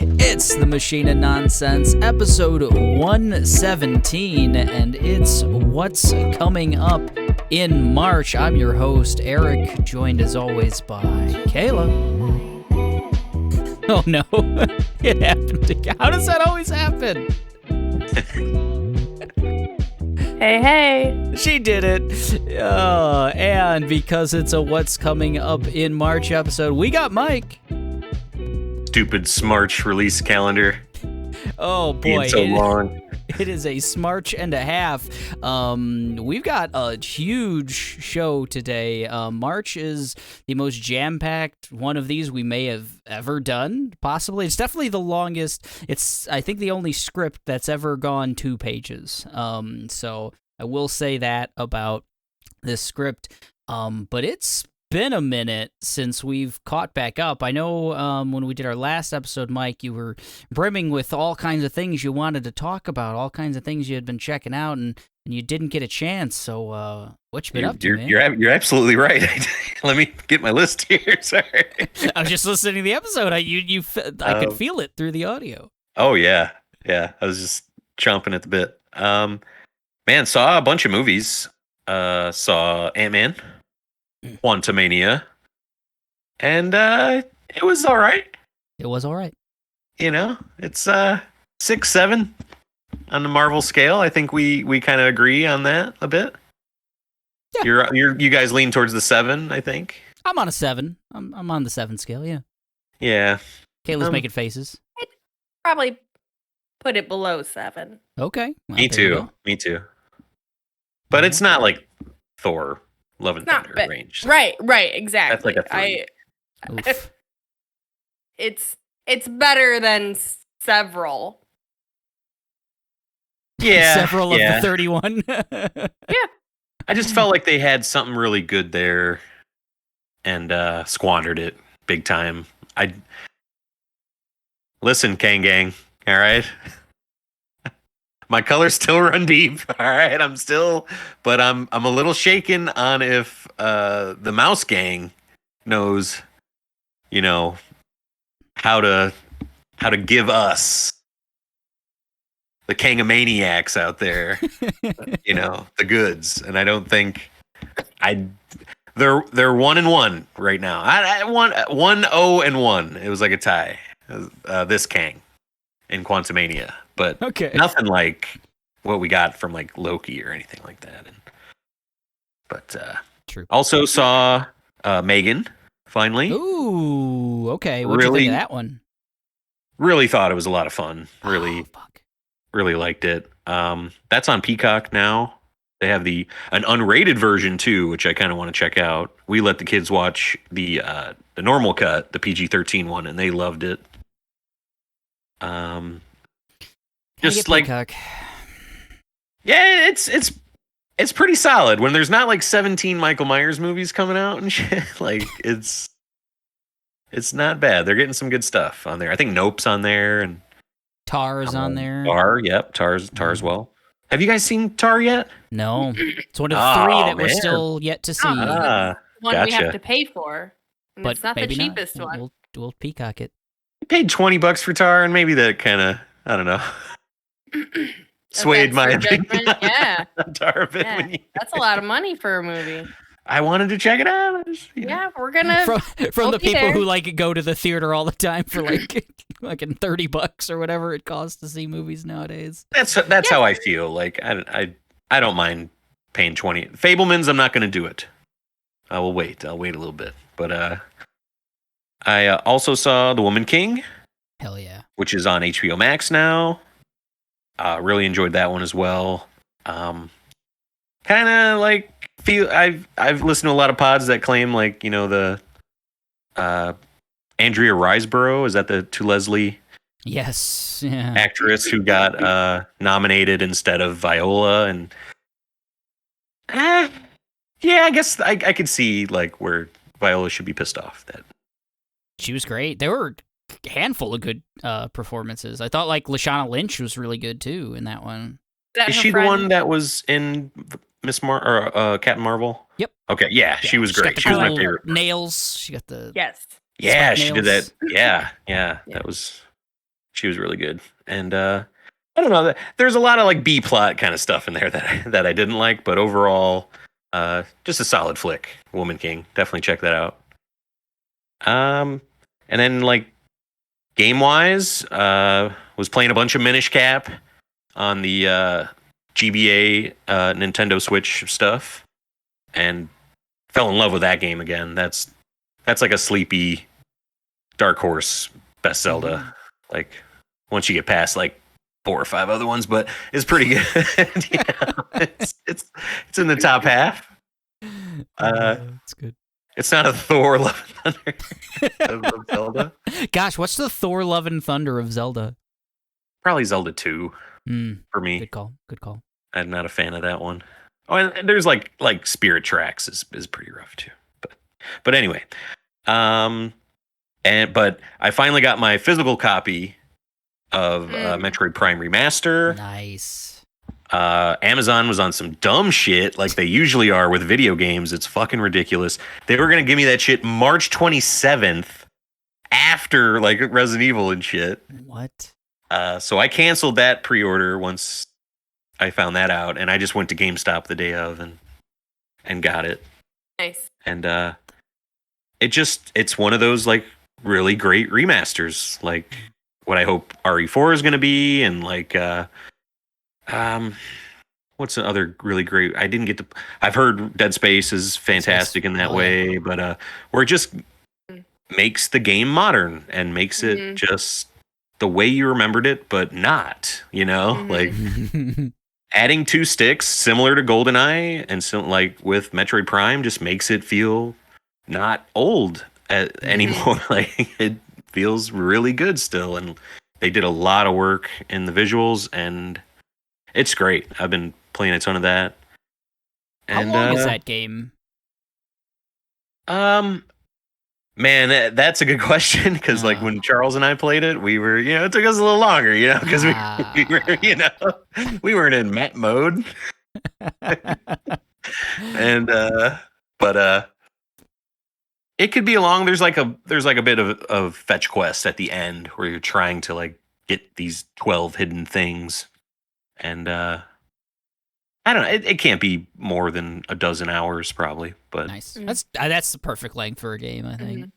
It's the Machine of Nonsense, episode 117, and it's What's Coming Up in March. I'm your host, Eric, joined as always by Kayla. Oh no, it happened again. How does that always happen? Hey. She did it. And because it's a What's Coming Up in March episode, we got Mike. Stupid Smarch release calendar. Oh boy, being so long. It is a smarch and a half. We've got a huge show today. March is the most jam-packed one of these we may have ever done, possibly. It's definitely the longest. It's, I think, the only script that's ever gone 2 pages. So I will say that about this script. But it's been a minute since we've caught back up. I know when we did our last episode, Mike, you were brimming with all kinds of things you wanted to talk about, all kinds of things you had been checking out, and you didn't get a chance. So what you been up to, man? You're absolutely right. Let me get my list here. Sorry. I was just listening to the episode. I could feel it through the audio. Oh, yeah. Yeah, I was just chomping at the bit. Man, saw a bunch of movies. Saw Ant-Man, Quantumania, and it was all right. It was all right. You know, it's 6-7 on the Marvel scale. I think we kind of agree on that a bit. Yeah. You guys lean towards the 7, I think. I'm on a 7. I'm on the 7 scale. Yeah. Yeah. Kayla's making faces. I'd probably put it below 7. Okay. Well, Me too. But it's not like Thor, Love and Thunder range. So right, exactly. That's like a 3. It's better than several. Yeah. Several of the 31. Yeah. I just felt like they had something really good there and squandered it big time. Listen, Kang Gang, all right? My colors still run deep, all right? I'm a little shaken on if the Mouse Gang knows, you know, how to give us, the Kangamaniacs out there, you know, the goods. And I don't think they're 1-1 right now. I 1-0-1. It was like a tie. This Kang in Quantumania, but nothing like what we got from like Loki or anything like that. But True. Also saw Megan finally. Ooh, okay. What'd you think of that one? Really thought it was a lot of fun. Really liked it. That's on Peacock now. They have an unrated version too, which I kind of want to check out. We let the kids watch the normal cut, the PG-13 one, and they loved it. Just like Peacock. Yeah, it's pretty solid when there's not like 17 Michael Myers movies coming out and shit. Like it's not bad. They're getting some good stuff on there. I think Nope's on there and Tar's on there. Tar's as well. Have you guys seen Tar yet? No. It's one of 3 that we're still yet to see. One gotcha. we have to pay for. And But it's not the maybe cheapest not. one. We'll Peacock it. I paid $20 for Tar, and maybe that kind of, I don't know, swayed my opinion. Yeah. On Tar a bit. Yeah. That's a lot of money for a movie. I wanted to check it out. Yeah, we're gonna from the people who like go to the theater all the time for like $30 or whatever it costs to see movies nowadays. That's how I feel. Like I don't mind paying 20. Fableman's, I'm not going to do it. I will wait. I'll wait a little bit. But I also saw The Woman King. Hell yeah. Which is on HBO Max now. Really enjoyed that one as well. Kind of like I've listened to a lot of pods that claim like, you know, the Andrea Riseborough, is that the To Leslie Yes. Yeah. actress who got nominated instead of Viola, and yeah, I guess I could see like where Viola should be pissed off that She was great. There were a handful of good performances. I thought like Lashana Lynch was really good too in that one. Is she the one that was in Captain Marvel? Yep. Okay, yeah, she was great. She was my favorite. Nails. She got the Yes. Yeah, she nails. did that. Yeah, that was She was really good. And I don't know. There's a lot of like B plot kind of stuff in there that I didn't like, but overall, just a solid flick. Woman King, definitely check that out. And then like game wise, was playing a bunch of Minish Cap on the GBA Nintendo Switch stuff, and fell in love with that game again. That's like a sleepy dark horse best Zelda. Like once you get past like 4 or 5 other ones, but it's pretty good. It's in the top half. That's good. It's not a Thor Love and Thunder of Zelda. Gosh, what's the Thor Love and Thunder of Zelda? Probably Zelda 2 for me. Good call. Good call. I'm not a fan of that one. Oh, and there's like Spirit Tracks is pretty rough too. But anyway, but I finally got my physical copy of Metroid Prime Remaster. Nice. Amazon was on some dumb shit like they usually are with video games. It's fucking ridiculous. They were going to give me that shit March 27th after like Resident Evil and shit. What? So I canceled that pre-order once I found that out, and I just went to GameStop the day of and got it. Nice. And it's one of those like really great remasters, like what I hope RE4 is going to be, and like what's the other really great? I've heard Dead Space is fantastic in that way, but where it just makes the game modern and makes it just the way you remembered it, but not, like adding 2 sticks similar to GoldenEye and so like with Metroid Prime just makes it feel not old anymore. Like it feels really good still, and they did a lot of work in the visuals, and it's great. I've been playing a ton of that. And, how long is that game? Man, that's a good question, because like when Charles and I played it, we were, it took us a little longer, because we were, we weren't in map mode. And but it could be long. There's like a bit of fetch quest at the end where you're trying to like get these 12 hidden things. And I don't know. It can't be more than a dozen hours, probably. But nice. That's the perfect length for a game, I think.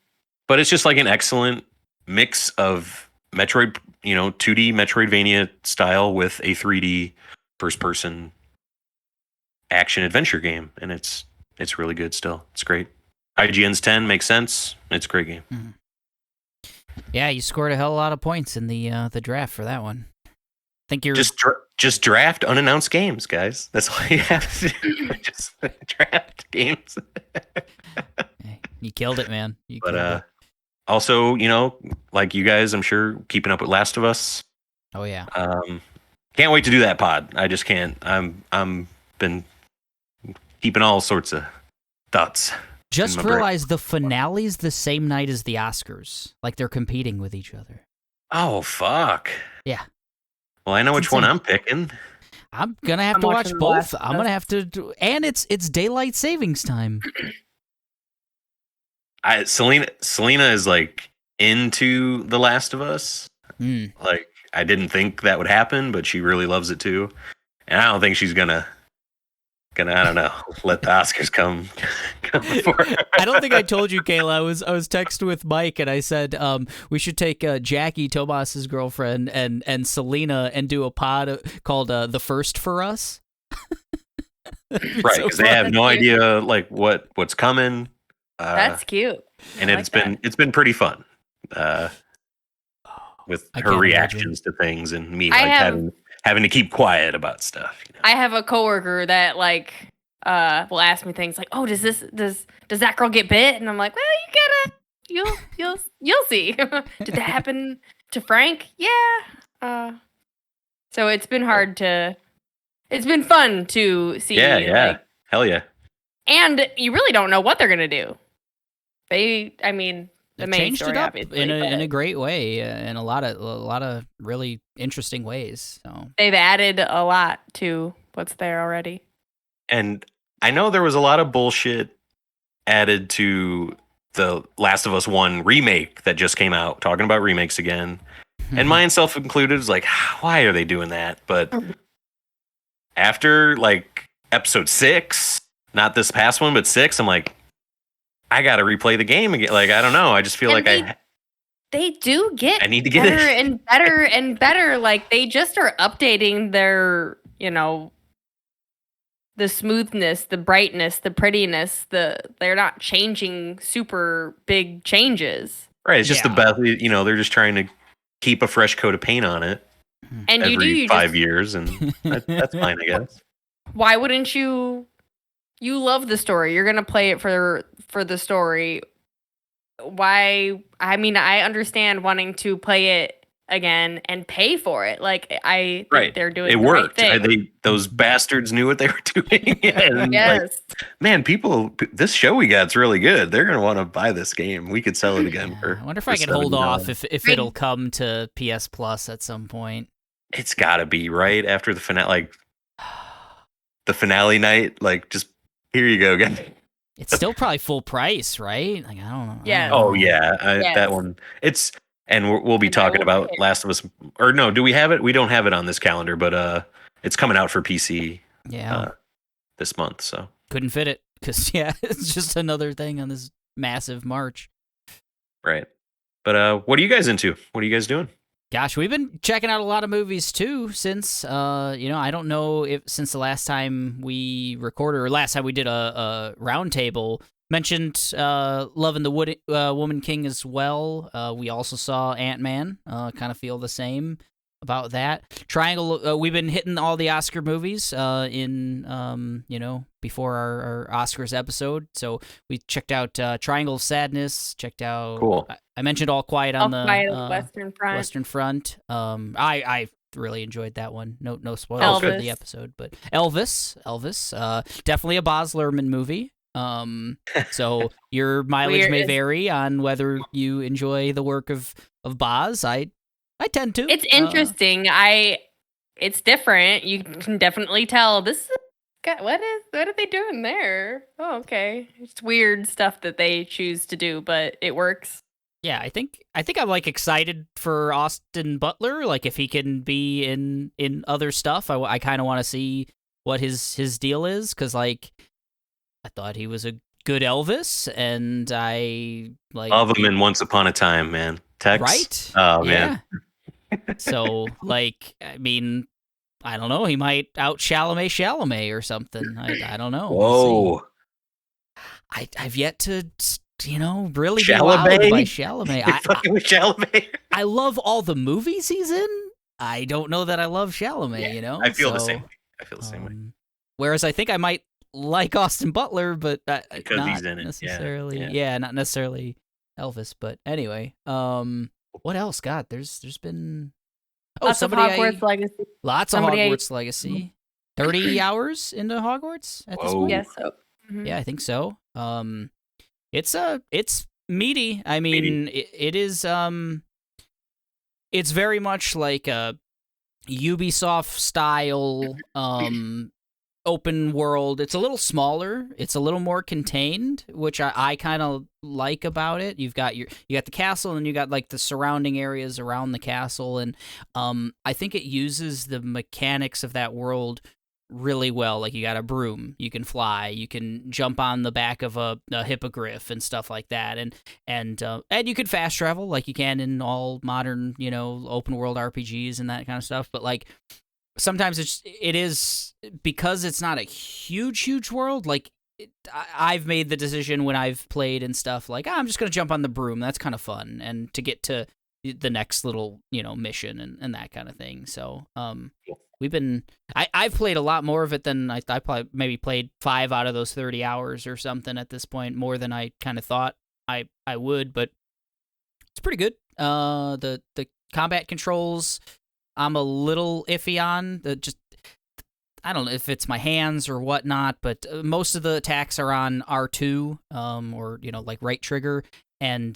But it's just like an excellent mix of Metroid, 2D Metroidvania style with a 3D first-person action adventure game, and it's really good. Still, it's great. IGN's 10 makes sense. It's a great game. Yeah, you scored a hell of a lot of points in the draft for that one. Think you're just draft unannounced games, guys. That's all you have to do. Just draft games. You killed it, man. Also, like you guys, I'm sure keeping up with Last of Us. Oh yeah. Can't wait to do that pod. I just can't. I'm been keeping all sorts of thoughts. Just realized the finale's the same night as the Oscars. Like they're competing with each other. Oh fuck. Yeah. Well, I know which one I'm picking. I'm gonna have to watch both. I'm gonna have to, and it's daylight savings time. Selena is like into The Last of Us. Like I didn't think that would happen, but she really loves it too. And I don't think she's gonna I don't know, let the Oscars come before her. I don't think I told you, Kayla. I was texting with Mike, and I said we should take Jackie, Tomas's girlfriend, and Selena and do a pod called "The First for Us." Right, because they have no idea like what's coming. That's cute. And it's been pretty fun with her reactions to things, and me having to keep quiet about stuff. I have a coworker that like will ask me things like, "Oh, does that girl get bit?" And I'm like, "Well, you'll see." Did that happen to Frank? Yeah. So it's been fun to see. Yeah. Like, hell yeah. And you really don't know what they're gonna do. The main changed story, it up obviously, in a great way, in a lot of really interesting ways. So they've added a lot to what's there already. And I know there was a lot of bullshit added to the Last of Us 1 remake that just came out, talking about remakes again. and myself included, was like, why are they doing that? But after like episode 6, not this past one, but 6, I'm like, I got to replay the game again. Like, I don't know. I just feel And like they do get I need to get better it. and better and better. Like they just are updating their, the smoothness, the brightness, the prettiness. They're not changing super big changes. Right. It's just the best. They're just trying to keep a fresh coat of paint on it And every 5 years, and that's fine, I guess. Why wouldn't you? You love the story. You're gonna play it for the story. Why? I mean, I understand wanting to play it again and pay for it. Like I think they're doing it the worked. right thing. Those bastards knew what they were doing. And yes. Man, this show we got's really good. They're gonna want to buy this game. We could sell it again for. I wonder if I can hold off if it'll come to PS Plus at some point. It's got to be right after the finale, like the finale night. Like, just here you go, guys. It's still probably full price, right? Like I don't know. Yeah. Oh yeah, that one. And we'll be talking about Last of Us. Or no, do we have it? We don't have it on this calendar, but it's coming out for PC. This month. So couldn't fit it because it's just another thing on this massive March. Right. But what are you guys into? What are you guys doing? Gosh, we've been checking out a lot of movies too since I don't know if since the last time we recorded or last time we did a roundtable. Mentioned Love and the Woman King as well. We also saw Ant-Man. Kind of feel the same about that. Triangle. We've been hitting all the Oscar movies in before our Oscars episode. So we checked out Triangle of Sadness. Checked out. Cool. I mentioned All Quiet on the Western Front. I really enjoyed that one. No spoilers for the episode, but Elvis. Definitely a Baz Luhrmann movie. So your mileage may vary on whether you enjoy the work of Baz. I tend to. It's interesting. It's different. You can definitely tell this is what are they doing there? Oh, okay. It's weird stuff that they choose to do, but it works. Yeah, I think I'm like excited for Austin Butler. Like if he can be in other stuff, I kind of want to see what his deal is because like. I thought he was a good Elvis, and I love him in Once Upon a Time, man. Tex, right? Oh man. So, like, I mean, I don't know. He might out Chalamet or something. I don't know. Whoa. I've yet to really be Chalamet? wowed by Chalamet. Fucking with Chalamet. I love all the movies he's in. I don't know that I love Chalamet. I feel the same way. Whereas I think I might like Austin Butler, but because not he's in it. Necessarily. Yeah, not necessarily Elvis. But anyway, what else? God, there's been lots of Hogwarts Legacy. Lots of Hogwarts Legacy. 30 hours into Hogwarts at this point. Yes, so. Mm-hmm. Yeah, I think so. It's meaty. I mean, it is. It's very much like a Ubisoft style. Open world. It's a little smaller. It's a little more contained, which I kind of like about it. You got the castle, and you got like the surrounding areas around the castle, and I think it uses the mechanics of that world really well. Like you got a broom, you can fly, you can jump on the back of a hippogriff and stuff like that, and you can fast travel like you can in all modern open world RPGs and that kind of stuff. But like. Sometimes it is because it's not a huge world. Like I've made the decision when I've played and stuff. Like I'm just gonna jump on the broom. That's kind of fun, and to get to the next little mission and that kind of thing. So I've played a lot more of it than I probably maybe played 5 out of those 30 hours or something at this point, more than I kind of thought I would. But it's pretty good. The combat controls. I'm a little iffy on I don't know if it's my hands or whatnot, but most of the attacks are on R2, or like right trigger, and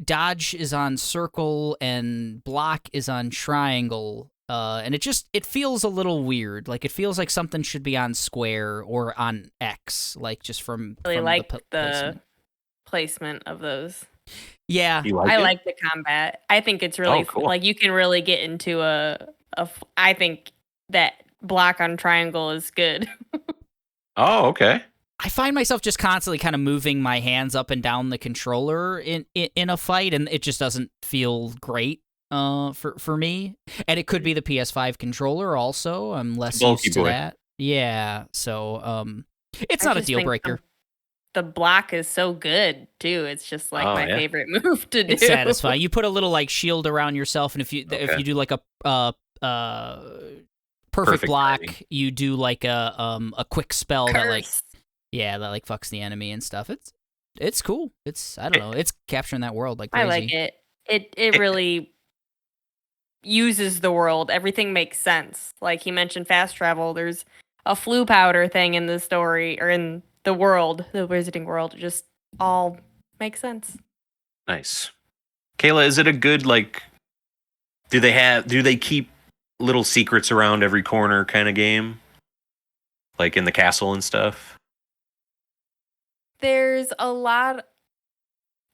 dodge is on circle, and block is on triangle, and it feels a little weird. Like it feels like something should be on square or on X, like just from really like the placement of those. Yeah. You like I it? like the combat. I think it's really cool. like you can really get into I think that block on triangle is good. Oh, okay. I find myself just constantly kind of moving my hands up and down the controller in a fight, and it just doesn't feel great for me. And it could be the PS5 controller also. I'm less Bulky used to boy. that. Yeah, so it's I not a just deal think breaker. The block is so good too. It's just like Oh, my yeah. favorite move to do. It's satisfying. You put a little like shield around yourself, and if you Okay. do like a perfect block, timing. you do like a quick spell that like Curse. that like fucks the enemy and stuff. It's cool. It's I don't know. It's capturing that world like crazy. I like it. It really uses the world. Everything makes sense. Like he mentioned fast travel. There's a flu powder thing in the story or in the world, the wizarding world. It just all makes sense. Nice. Kayla, is it a good like? Do they keep little secrets around every corner kind of game, like in the castle and stuff? There's a lot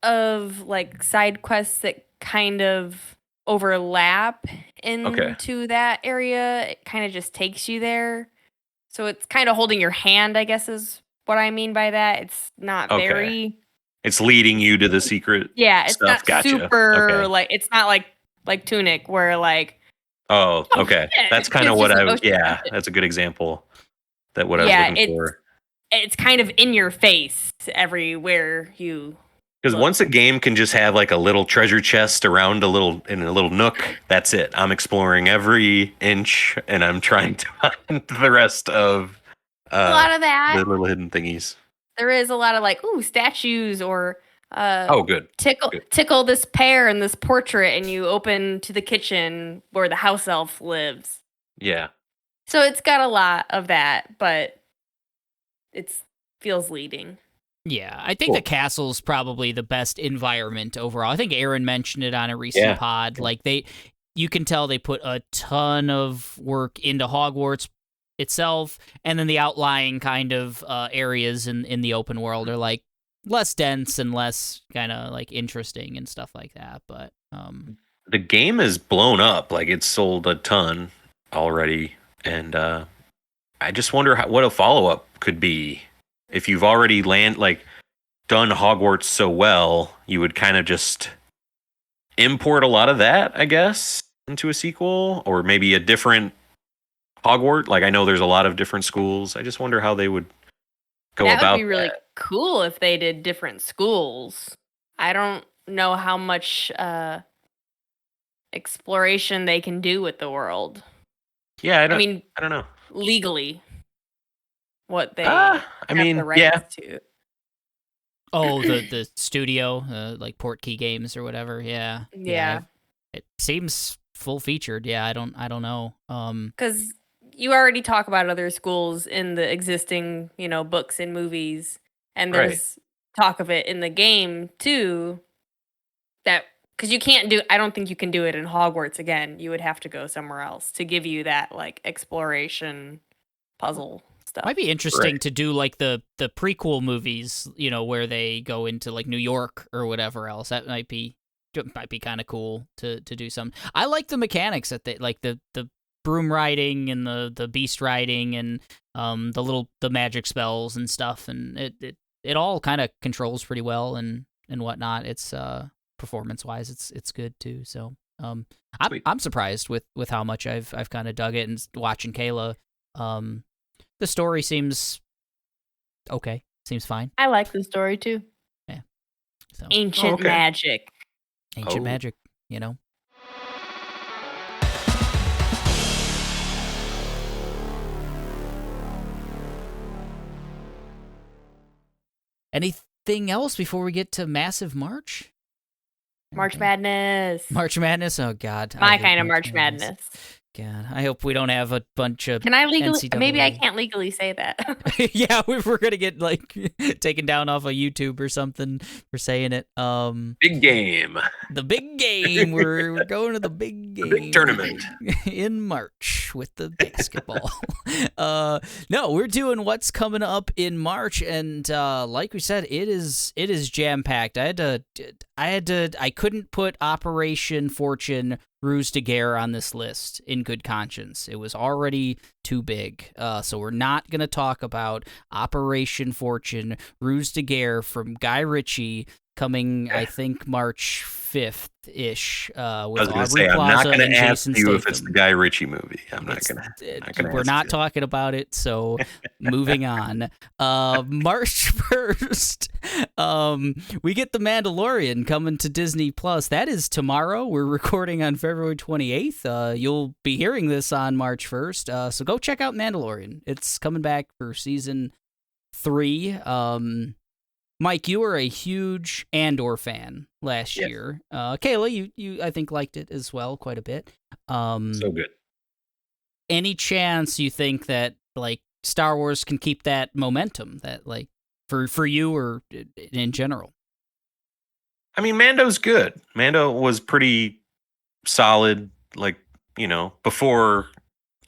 of like side quests that kind of overlap into that area. It kind of just takes you there. So it's kind of holding your hand, I guess is what I mean by that. It's not Okay. very It's leading you to the secret. Yeah, it's stuff. not Gotcha. super Okay. like it's not like Tunic where like Oh, Oh, okay. shit. That's kind of It's what just I like, was. oh, shit. Yeah, that's a good example. That what I Yeah, was looking for. it's kind of in your face everywhere you Because look. once a game can just have like a little treasure chest around in a little nook, that's it. I'm exploring every inch, and I'm trying to find the rest of a lot of that. the little hidden thingies. There is a lot of like statues or Good. tickle this pear in this portrait, and you open to the kitchen where the house elf lives. Yeah. So it's got a lot of that, but it feels leading. Yeah, I think Cool. the castle's probably the best environment overall. I think Aaron mentioned it on a recent pod. Like you can tell they put a ton of work into Hogwarts itself, and then the outlying kind of areas in the open world are like less dense and less kind of like interesting and stuff like that. But The game is blown up. Like it's sold a ton already, and I just wonder what a follow up could be. If you've already done Hogwarts so well, you would kind of just import a lot of that, I guess, into a sequel, or maybe a different Hogwarts. Like I know there's a lot of different schools. I just wonder how they would go That about would be really that. cool if they did different schools. I don't know how much exploration they can do with the world. Yeah, I mean, don't know. legally, what they I have mean, the rights yeah. to. oh, the studio, like Portkey Games or whatever. Yeah. It seems full featured. Yeah, I don't know. Because you already talk about other schools in the existing, books and movies, and there's talk of it in the game too. That because you can't do, I don't think you can do it in Hogwarts again. You would have to go somewhere else to give you that like exploration puzzle stuff. Might be interesting to do like the prequel movies, where they go into like New York or whatever else. That might be kind of cool to do some. I like the mechanics that they like the broom riding and the beast riding and the magic spells and stuff, and it all kind of controls pretty well and whatnot. It's performance wise, it's good too. So I'm surprised with how much I've kind of dug it, and watching Kayla. The story seems okay. Seems fine. I like the story too. Yeah. So Ancient magic. Ancient magic, Anything else before we get to Massive March? March Madness. March Madness? Oh, God. My kind of March Madness. God, I hope we don't have a bunch of Can I legally? NCAA. Maybe I can't legally say that. Yeah, we're gonna get taken down off of YouTube or something for saying it. Big game. The big game. We're going to the big game. The big tournament in March. March with the basketball. No, we're doing what's coming up in March, and like we said, it is jam packed. I couldn't put Operation Fortune Ruse de Guerre on this list in good conscience. It was already too big. So we're not going to talk about Operation Fortune Ruse de Guerre from Guy Ritchie, coming, I think, March 5th-ish, with Aubrey Plaza and Jason Statham. I'm not going to ask you if it's the Guy Ritchie movie. I'm not going to. We're not talking about it, so moving on. March 1st, we get The Mandalorian coming to Disney+. That is tomorrow. We're recording on February 28th. You'll be hearing this on March 1st, so go check out Mandalorian. It's coming back for Season 3. Mike, you were a huge Andor fan last year. Kayla, you I think liked it as well quite a bit. So good. Any chance you think that like Star Wars can keep that momentum that like for you or in general? I mean, Mando's good. Mando was pretty solid, like, you know, before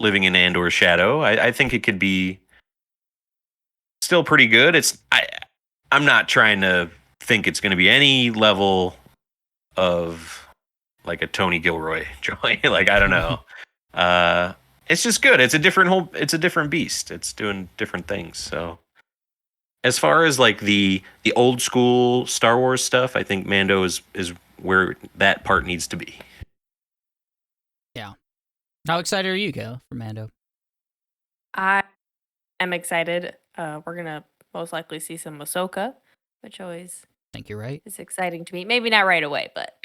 living in Andor's shadow. I think it could be still pretty good. I'm not trying to think it's going to be any level of like a Tony Gilroy joy. Like, I don't know. It's just good. It's a different beast. It's doing different things. So as far as like the old school Star Wars stuff, I think Mando is where that part needs to be. Yeah. How excited are you, Kayla, for Mando? I am excited. We're going to most likely see some Ahsoka, which always I think you're right. is exciting to me. Maybe not right away, but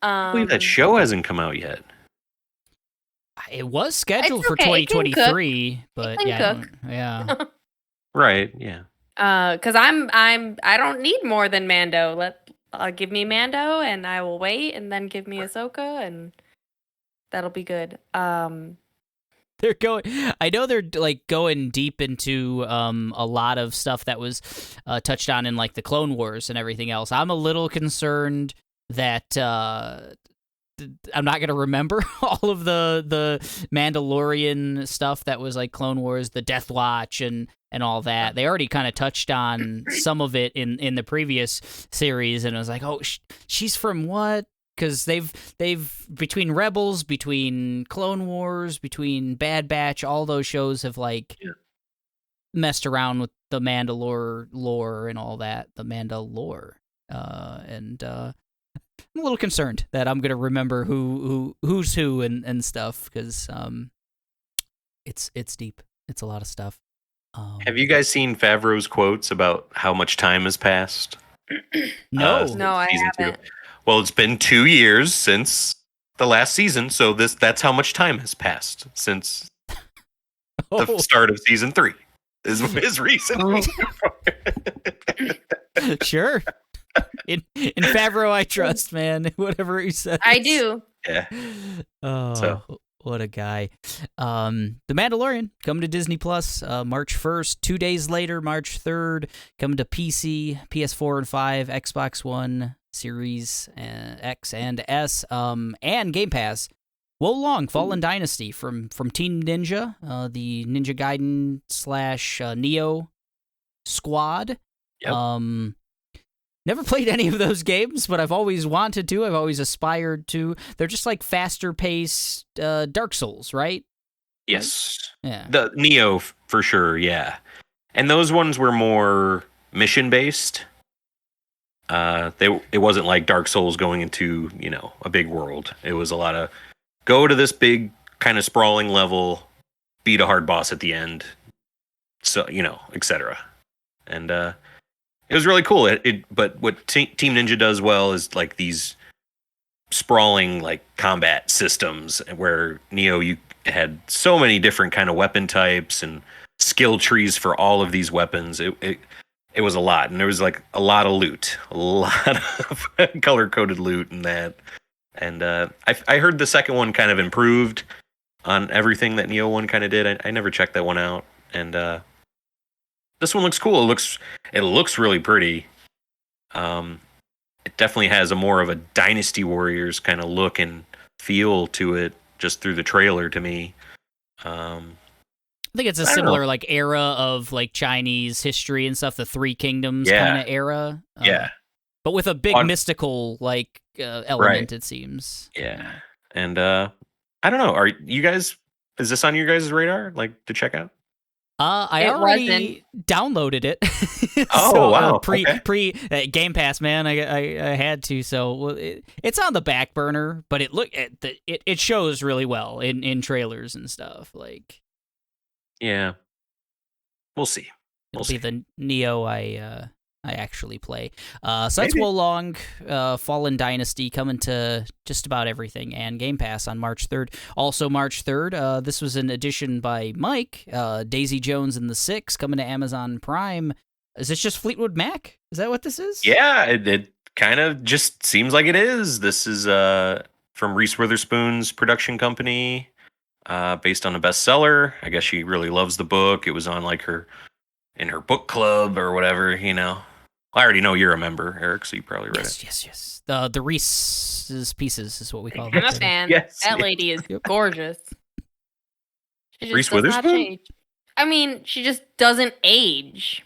I believe that show hasn't come out yet. It was scheduled for okay. 2023, but cook. Yeah. Right, yeah. Because I don't need more than Mando. Give me Mando, and I will wait, and then give me Ahsoka, and that'll be good. They're going. I know they're like going deep into a lot of stuff that was touched on in like the Clone Wars and everything else. I'm a little concerned that I'm not gonna remember all of the Mandalorian stuff that was like Clone Wars, the Death Watch, and all that. They already kind of touched on some of it in the previous series, and I was like, oh, she's from what? Because they've between Rebels, between Clone Wars, between Bad Batch, all those shows have like messed around with the Mandalore lore and all that, the Mandalore, and I'm a little concerned that I'm gonna remember who's who and stuff because it's deep, it's a lot of stuff. Have you guys seen Favreau's quotes about how much time has passed? No, I haven't. Well, it's been 2 years since the last season, so that's how much time has passed since the start of season 3. Is his reason. Sure. In Favreau, I trust, man. Whatever he says. I do. Yeah. Oh, so. What a guy. The Mandalorian coming to Disney Plus March 1st. 2 days later, March 3rd, coming to PC, PS4 and 5, Xbox One, Series X and S, and Game Pass. Wo Long, Fallen Dynasty from Team Ninja, the Ninja Gaiden / Neo squad. Yep. Never played any of those games, but I've always wanted to. I've always aspired to. They're just like faster paced Dark Souls, right? Yes. Yeah. The Neo for sure, yeah. And those ones were more mission based. It wasn't like Dark Souls going into, you know, a big world. It was a lot of go to this big kind of sprawling level, beat a hard boss at the end, so, you know, etc. And it was really cool. But what Team Ninja does well is like these sprawling like combat systems where Neo, you had so many different kind of weapon types and skill trees for all of these weapons. It was a lot, and there was like a lot of loot, a lot of color coded loot in that. And I heard the second one kind of improved on everything that Neo 1 kind of did. I never checked that one out, and this one looks cool. It looks really pretty. It definitely has a more of a Dynasty Warriors kind of look and feel to it, just through the trailer to me. I think it's a similar like era of like Chinese history and stuff, the Three Kingdoms kind of era. But with a big mystical like element, it seems. Yeah. And I don't know. Are you guys? Is this on your guys' radar? Like to check out? I already downloaded it. Wow! Pre Game Pass, man. I had to. So it's on the back burner, but it shows really well in trailers and stuff. Like, yeah, we'll see. It'll be the Neo I actually play. So that's Wolong, Fallen Dynasty coming to just about everything, and Game Pass on March 3rd. Also March 3rd, this was an addition by Mike, Daisy Jones and the Six coming to Amazon Prime. Is this just Fleetwood Mac? Is that what this is? Yeah, it kind of just seems like it is. This is from Reese Witherspoon's production company, based on a bestseller. I guess she really loves the book. It was on like in her book club or whatever, you know. I already know you're a member, Eric, so you probably read it. Yes. The Reese's Pieces is what we call it. I'm a fan. That lady is gorgeous. Reese Witherspoon? I mean, she just doesn't age.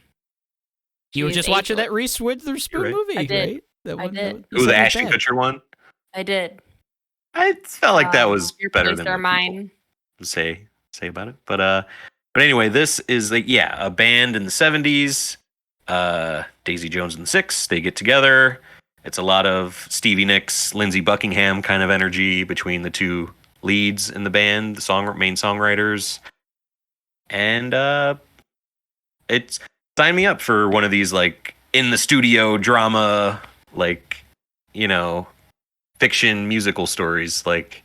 You were just watching that Reese Witherspoon movie, I did. right? That I did. Ooh, the Ashton Kutcher one? I did. I felt like that was your better than mine. Say about it. But anyway, this is like a band in the 70s. Daisy Jones and the Six, they get together. It's a lot of Stevie Nicks, Lindsey Buckingham kind of energy between the two leads in the band, the main songwriters. And it's sign me up for one of these like in the studio drama, like, you know, fiction musical stories, like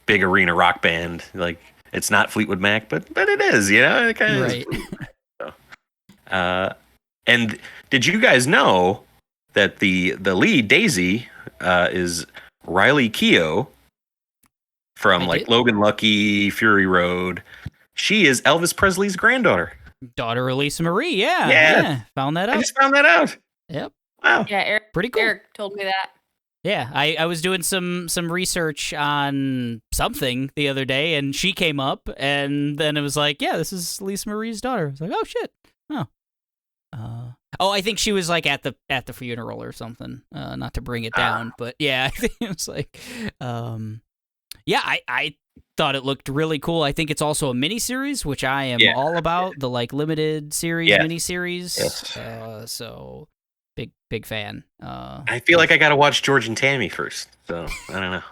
big arena rock band. Like it's not Fleetwood Mac, but it is, you know, it kind of right. So, and did you guys know that the lead Daisy is Riley Keough from Logan Lucky, Fury Road? She is Elvis Presley's granddaughter. Daughter of Lisa Marie, yeah. Found that out. I just found that out. Yep. Wow. Yeah, Eric. Pretty cool. Eric told me that. Yeah, I was doing some research on something the other day, and she came up, and then it was like, yeah, this is Lisa Marie's daughter. I was like, oh shit. I think she was like at the funeral or something. Not to bring it down, but yeah, I think it was like, I thought it looked really cool. I think it's also a miniseries, which I am all about. The like limited series miniseries. Yes. So big fan. I feel like I gotta watch George and Tammy first. So I don't know.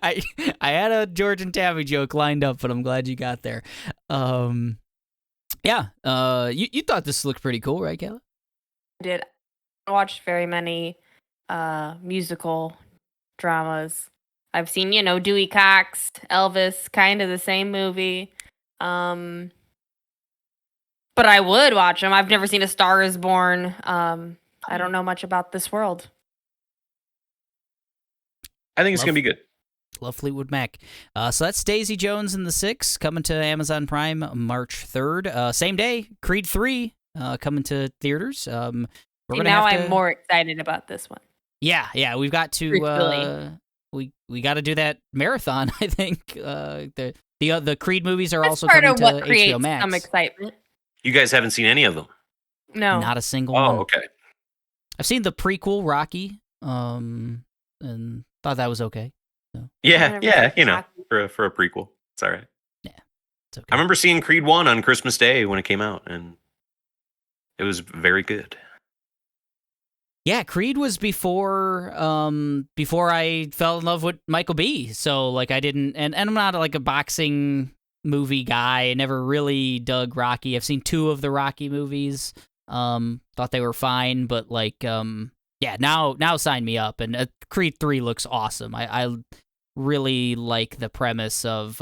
I had a George and Tammy joke lined up, but I'm glad you got there. You thought this looked pretty cool, right, Kayla? I did. I watched very many musical dramas. I've seen, Dewey Cox, Elvis, kind of the same movie. But I would watch them. I've never seen A Star Is Born. I don't know much about this world. I think it's going to be good. Love Fleetwood Mac. So that's Daisy Jones and the Six coming to Amazon Prime March 3rd. Same day, Creed 3 coming to theaters. I'm more excited about this one. Yeah, we've got to we got to do that marathon. I think the Creed movies are also coming to HBO Max. Some excitement. You guys haven't seen any of them? No, not a single one. Oh, okay. I've seen the prequel Rocky, and thought that was okay. So. Yeah, for a prequel, it's all right. Yeah, it's okay. I remember seeing Creed 1 on Christmas Day when it came out, and it was very good. Yeah, Creed was before I fell in love with Michael B. So like I didn't, and I'm not like a boxing movie guy. I never really dug Rocky. I've seen 2 of the Rocky movies. Thought they were fine, but like now sign me up. And Creed 3 looks awesome. I really like the premise of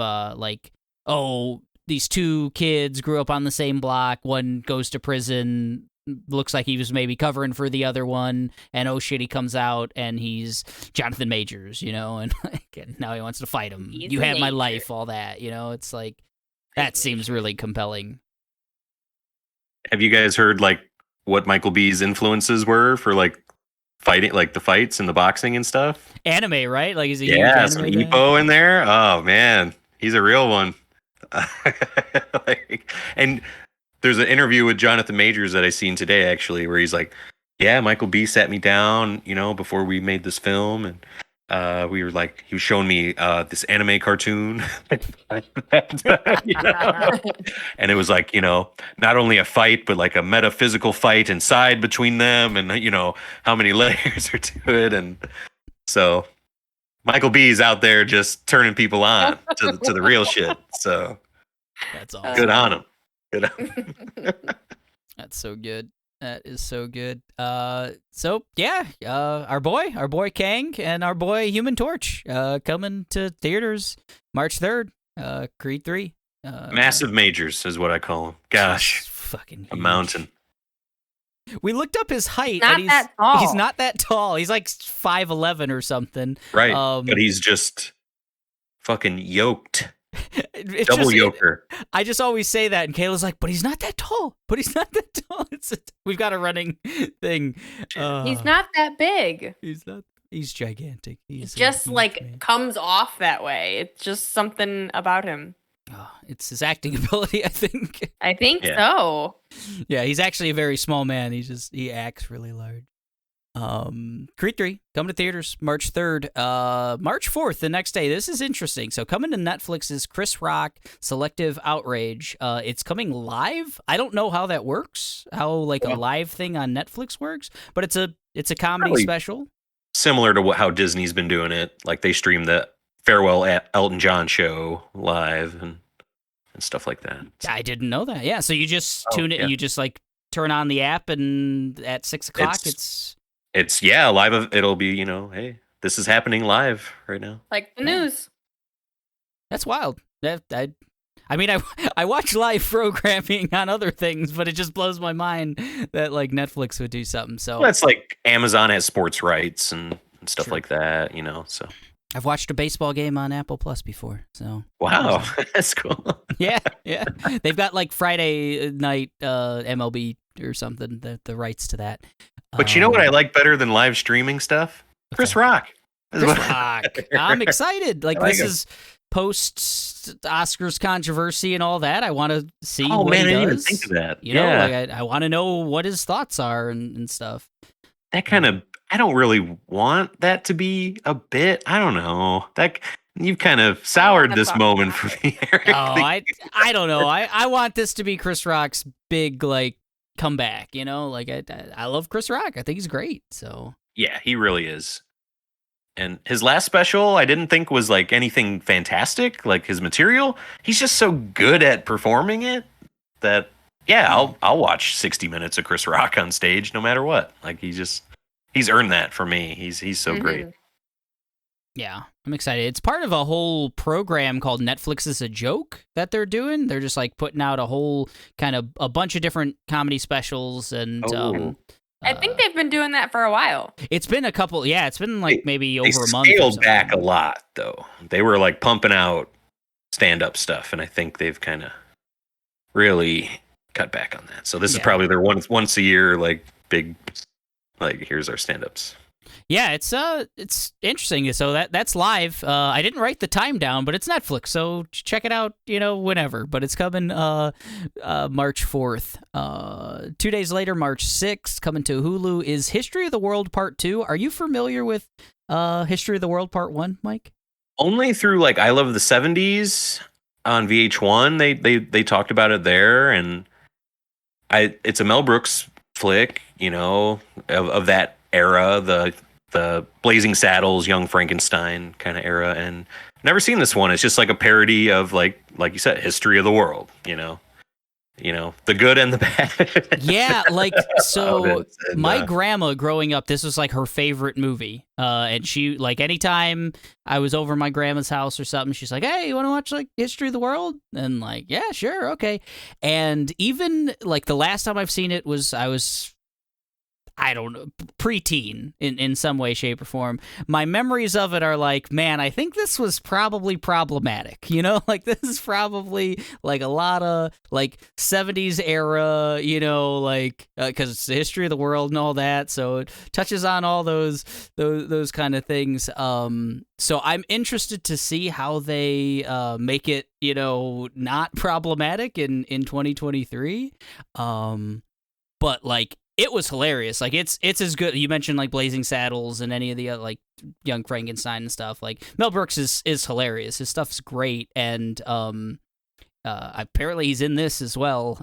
these 2 kids grew up on the same block. One goes to prison. Looks like he was maybe covering for the other one, and oh shit, he comes out and he's Jonathan Majors, and now he wants to fight him. You had my life, all that, it's like that seems really compelling. Have you guys heard like what Michael B's influences were for like fighting, like the fights and the boxing and stuff? Anime, right? Like, is he some Ippo in there? Oh man, he's a real one. And there's an interview with Jonathan Majors that I seen today, actually, where he's like, "Yeah, Michael B. sat me down, before we made this film, and we were like, he was showing me this anime cartoon, you know? And it was like, not only a fight, but like a metaphysical fight inside between them, and how many layers are to it, and so Michael B's out there just turning people on to the real shit. So that's awesome. Good on him. Good on him. That's so good. That is so good. So yeah, our boy Kang and our boy Human Torch, coming to theaters March 3rd. Creed 3. Massive majors is what I call him. Gosh, fucking a huge. mountain. We looked up his height. Not and that tall. He's not that tall. He's like 5'11" or something. Right, but he's just fucking yoked. It's Double just, yoker. I just always say that, and Kayla's like, "But he's not that tall. But he's not that tall." We've got a running thing. He's not that big. He's not. He's gigantic. He's just like man. comes off that way. It's just something about him. Oh, it's his acting ability, I think. I think so. Yeah, he's actually a very small man. He acts really large. Creed 3 coming to theaters March 3rd. March 4th, the next day. This is interesting. So coming to Netflix is Chris Rock, Selective, Outrage. It's coming live. I don't know how that works. How like a live thing on Netflix works, but it's a comedy Probably special. Similar to how Disney's been doing it. Like they stream the Farewell Elton John show live and stuff like that. I didn't know that. Yeah, so you just tune it. Yeah. You just like turn on the app, and at 6:00, It's live. It'll be hey, this is happening live right now. Like the news. That's wild. I mean, I watch live programming on other things, but it just blows my mind that like Netflix would do something. So That's like Amazon has sports rights and stuff True. like that. So I've watched a baseball game on Apple Plus before. So wow, that's cool. yeah. They've got like Friday night MLB or something. The rights to that. But you know what I like better than live streaming stuff? Chris Rock. Chris Rock. I'm excited. Like this him. is post Oscars controversy and all that. I want to see Oh what man, he I didn't even does. think of that. You know, like I want to know what his thoughts are and stuff. That kind of, I don't really want that to be a bit. I don't know. That you've kind of soured this moment for me, Eric. Oh, I don't know. I want this to be Chris Rock's big like comeback. Like I love Chris Rock. I think he's great. So Yeah, he really is. And his last special, I didn't think was like anything fantastic, like his material. He's just so good at performing it that I'll watch 60 minutes of Chris Rock on stage no matter what. Like he's earned that for me. He's so great. Yeah, I'm excited. It's part of a whole program called Netflix is a Joke that they're doing. They're just like putting out a whole kind of a bunch of different comedy specials and I think they've been doing that for a while. It's been a couple. Yeah, it's been like maybe over a month. They scaled back a lot though. They were like pumping out stand-up stuff, and I think they've kind of really cut back on that. So this is probably their once a year like big like here's our stand-ups. Yeah, it's interesting. So that's live. I didn't write the time down, but it's Netflix, so check it out. Whenever. But it's coming March 4th. 2 days later, March 6th, coming to Hulu is History of the World Part 2. Are you familiar with History of the World Part 1, Mike? Only through like I Love the 70s on VH1. They talked about it there, and it's a Mel Brooks flick, of that era, the Blazing Saddles, Young Frankenstein kind of era, and never seen this one. It's just like a parody of like you said, history of the world. The good and the bad. Yeah, like so. My grandma growing up, this was like her favorite movie, and she like anytime I was over my grandma's house or something, she's like, "Hey, you want to watch like History of the World?" And like, yeah, sure, okay. And even like the last time I've seen it was I don't know, preteen in some way, shape, or form. My memories of it are like, man, I think this was probably problematic. You know, like this is probably like a lot of like 70s era, you know, like because it's the history of the world and all that. So it touches on all those kind of things. So I'm interested to see how they make it, you know, not problematic in 2023. But like it was hilarious. Like it's as good. You mentioned like Blazing Saddles and any of the like Young Frankenstein and stuff. Like Mel Brooks is hilarious. His stuff's great, and apparently he's in this as well.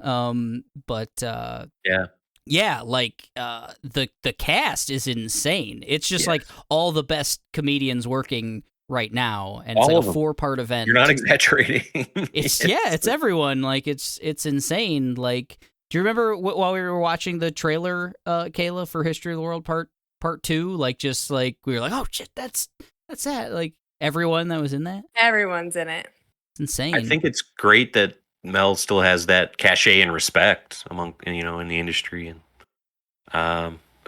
Yeah, like the cast is insane. It's just like all the best comedians working right now, and it's all like a 4-part event. You're not exaggerating. It's everyone. Like it's insane. Like, do you remember while we were watching the trailer, Kayla, for History of the World Part 2? Like, just like we were like, oh shit, that's that. Like everyone that was in that. Everyone's in it. It's insane. I think it's great that Mel still has that cachet and respect among, you know, in the industry, and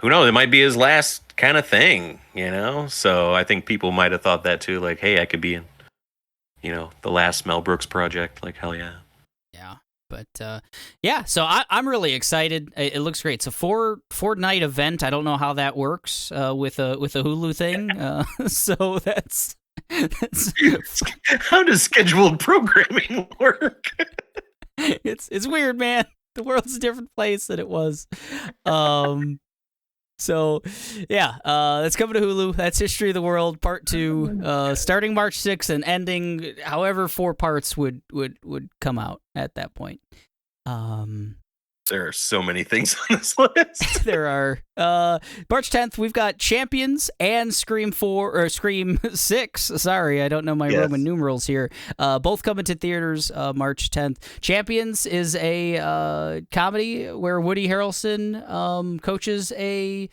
who knows, it might be his last kind of thing, you know. So I think people might have thought that too, like, hey, I could be in, you know, the last Mel Brooks project. Like, hell yeah. Yeah, but yeah. So I'm really excited. It looks great. It's a 4-night event. I don't know how that works with a Hulu thing. So that's. How does scheduled programming work? It's weird, man. The world's a different place than it was. So yeah, that's coming to Hulu. That's History of the World Part 2, starting March 6th and ending however 4 parts would come out at that point. There are so many things on this list. There are. March 10th, we've got Champions and Scream 6. Sorry, I don't know my Roman numerals here. Both coming to theaters March 10th. Champions is a comedy where Woody Harrelson coaches a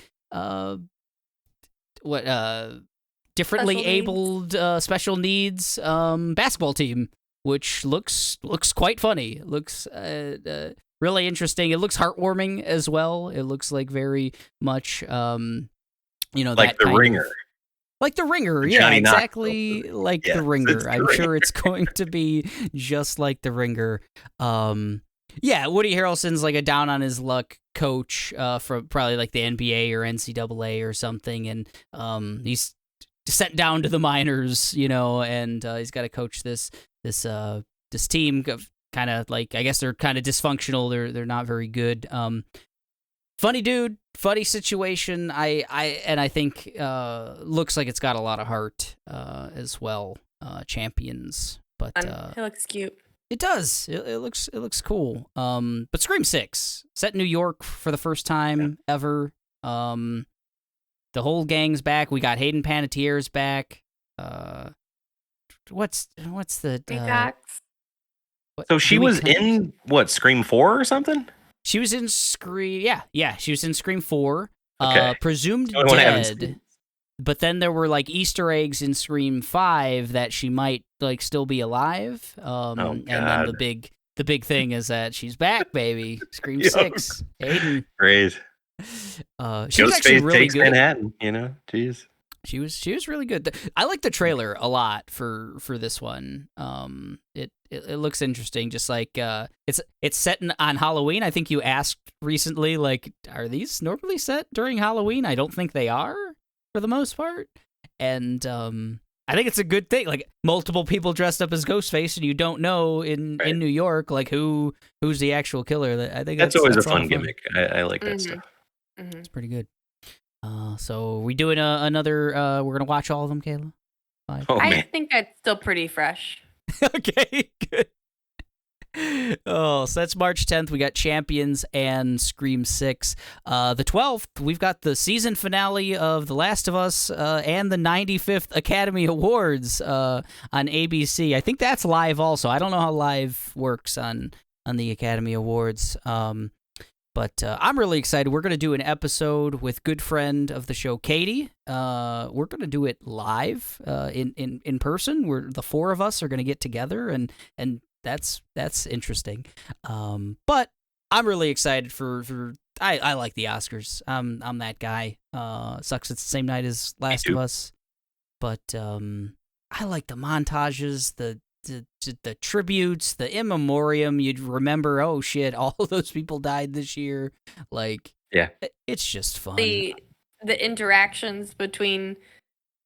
differently abled special needs basketball team, which looks quite funny. Looks really interesting. It looks heartwarming as well. It looks like very much, you know, like that The kind Ringer. Like The Ringer, yeah, Johnny exactly Knoxville. like Yes, The Ringer. it's The I'm sure Ringer. it's going to be just like The Ringer. Yeah, Woody Harrelson's like a down on his luck coach from probably like the NBA or NCAA or something, and he's sent down to the minors, you know, and he's got to coach this team. Kind of like, I guess they're kind of dysfunctional. They're not very good. Funny dude, funny situation. I think looks like it's got a lot of heart as well. Champions, but It looks cute. it does. It looks cool. But Scream 6 set in New York for the first time ever. The whole gang's back. We got Hayden Panettiere's back. What's the Peacocks. So she was in what, Scream 4 or something? She was in Scream. Yeah. She was in Scream 4. Okay. Presumed The only one I haven't dead. seen. But then there were like Easter eggs in Scream 5 that she might like still be alive. And then God. the big thing is that she's back, baby. Scream Yup. 6. Hayden. Great. She was actually Ghostface really takes good. Manhattan, you know? Jeez. She was really good. I like the trailer a lot for this one. It looks interesting. Just like it's set on Halloween. I think you asked recently, like, are these normally set during Halloween? I don't think they are for the most part. And I think it's a good thing. Like multiple people dressed up as Ghostface, and you don't know in New York like who's the actual killer. I think That's always a lot of fun gimmick. I like that stuff. Mm-hmm. It's pretty good. So we doing another? We're gonna watch all of them, Kayla. 5. Oh, I man. think that's still pretty fresh. Okay, good. Oh, so that's March 10th. We got Champions and Scream 6. The 12th, we've got the season finale of The Last of Us and the 95th Academy Awards on ABC. I think that's live also. I don't know how live works on the Academy Awards. But I'm really excited. We're going to do an episode with good friend of the show, Katie. We're going to do it live in person. The 4 of us are going to get together, and that's interesting. But I'm really excited for I like the Oscars. I'm that guy. Sucks it's the same night as Last of Us, but I like the montages, the tributes, the in memoriam. You'd remember, oh shit, all of those people died this year. Like, Yeah. It's just fun. The interactions between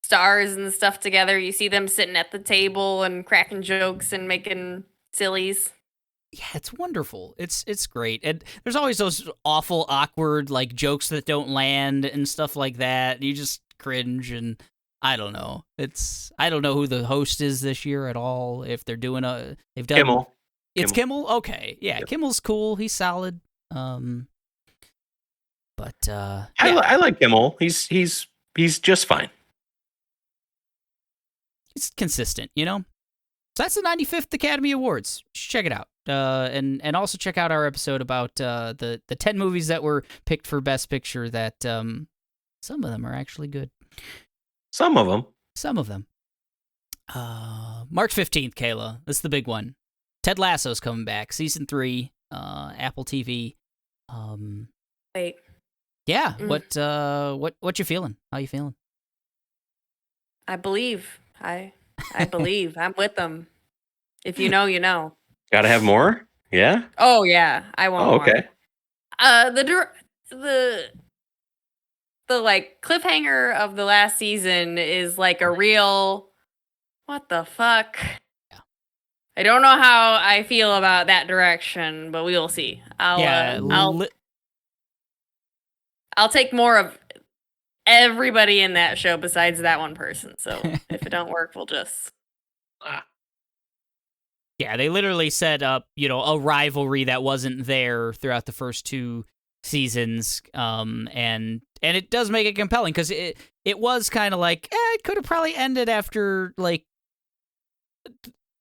stars and stuff together. You see them sitting at the table and cracking jokes and making sillies. Yeah, it's wonderful. It's great. And there's always those awful, awkward like jokes that don't land and stuff like that. You just cringe, and I don't know. I don't know who the host is this year at all. If they've done Kimmel. It's Kimmel. Okay, yeah, yep. Kimmel's cool. He's solid. I like Kimmel. He's just fine. He's consistent, you know. So that's the 95th Academy Awards. Check it out. And also check out our episode about the 10 movies that were picked for Best Picture that some of them are actually good. Some of them. March 15th, Kayla. This is the big one. Ted Lasso's coming back. Season 3, Apple TV. Wait. Yeah, what you feeling? How you feeling? I believe. I believe. I'm with them. If you know, you know. Gotta have more? Yeah? Oh, yeah. I want more. Okay. The like cliffhanger of the last season is like a real what the fuck? Yeah. I don't know how I feel about that direction, but we will see. I'll take more of everybody in that show besides that one person. So if it don't work, we'll just Yeah, they literally set up, a rivalry that wasn't there throughout the first 2 seasons, and it does make it compelling because it was kind of like it could have probably ended after like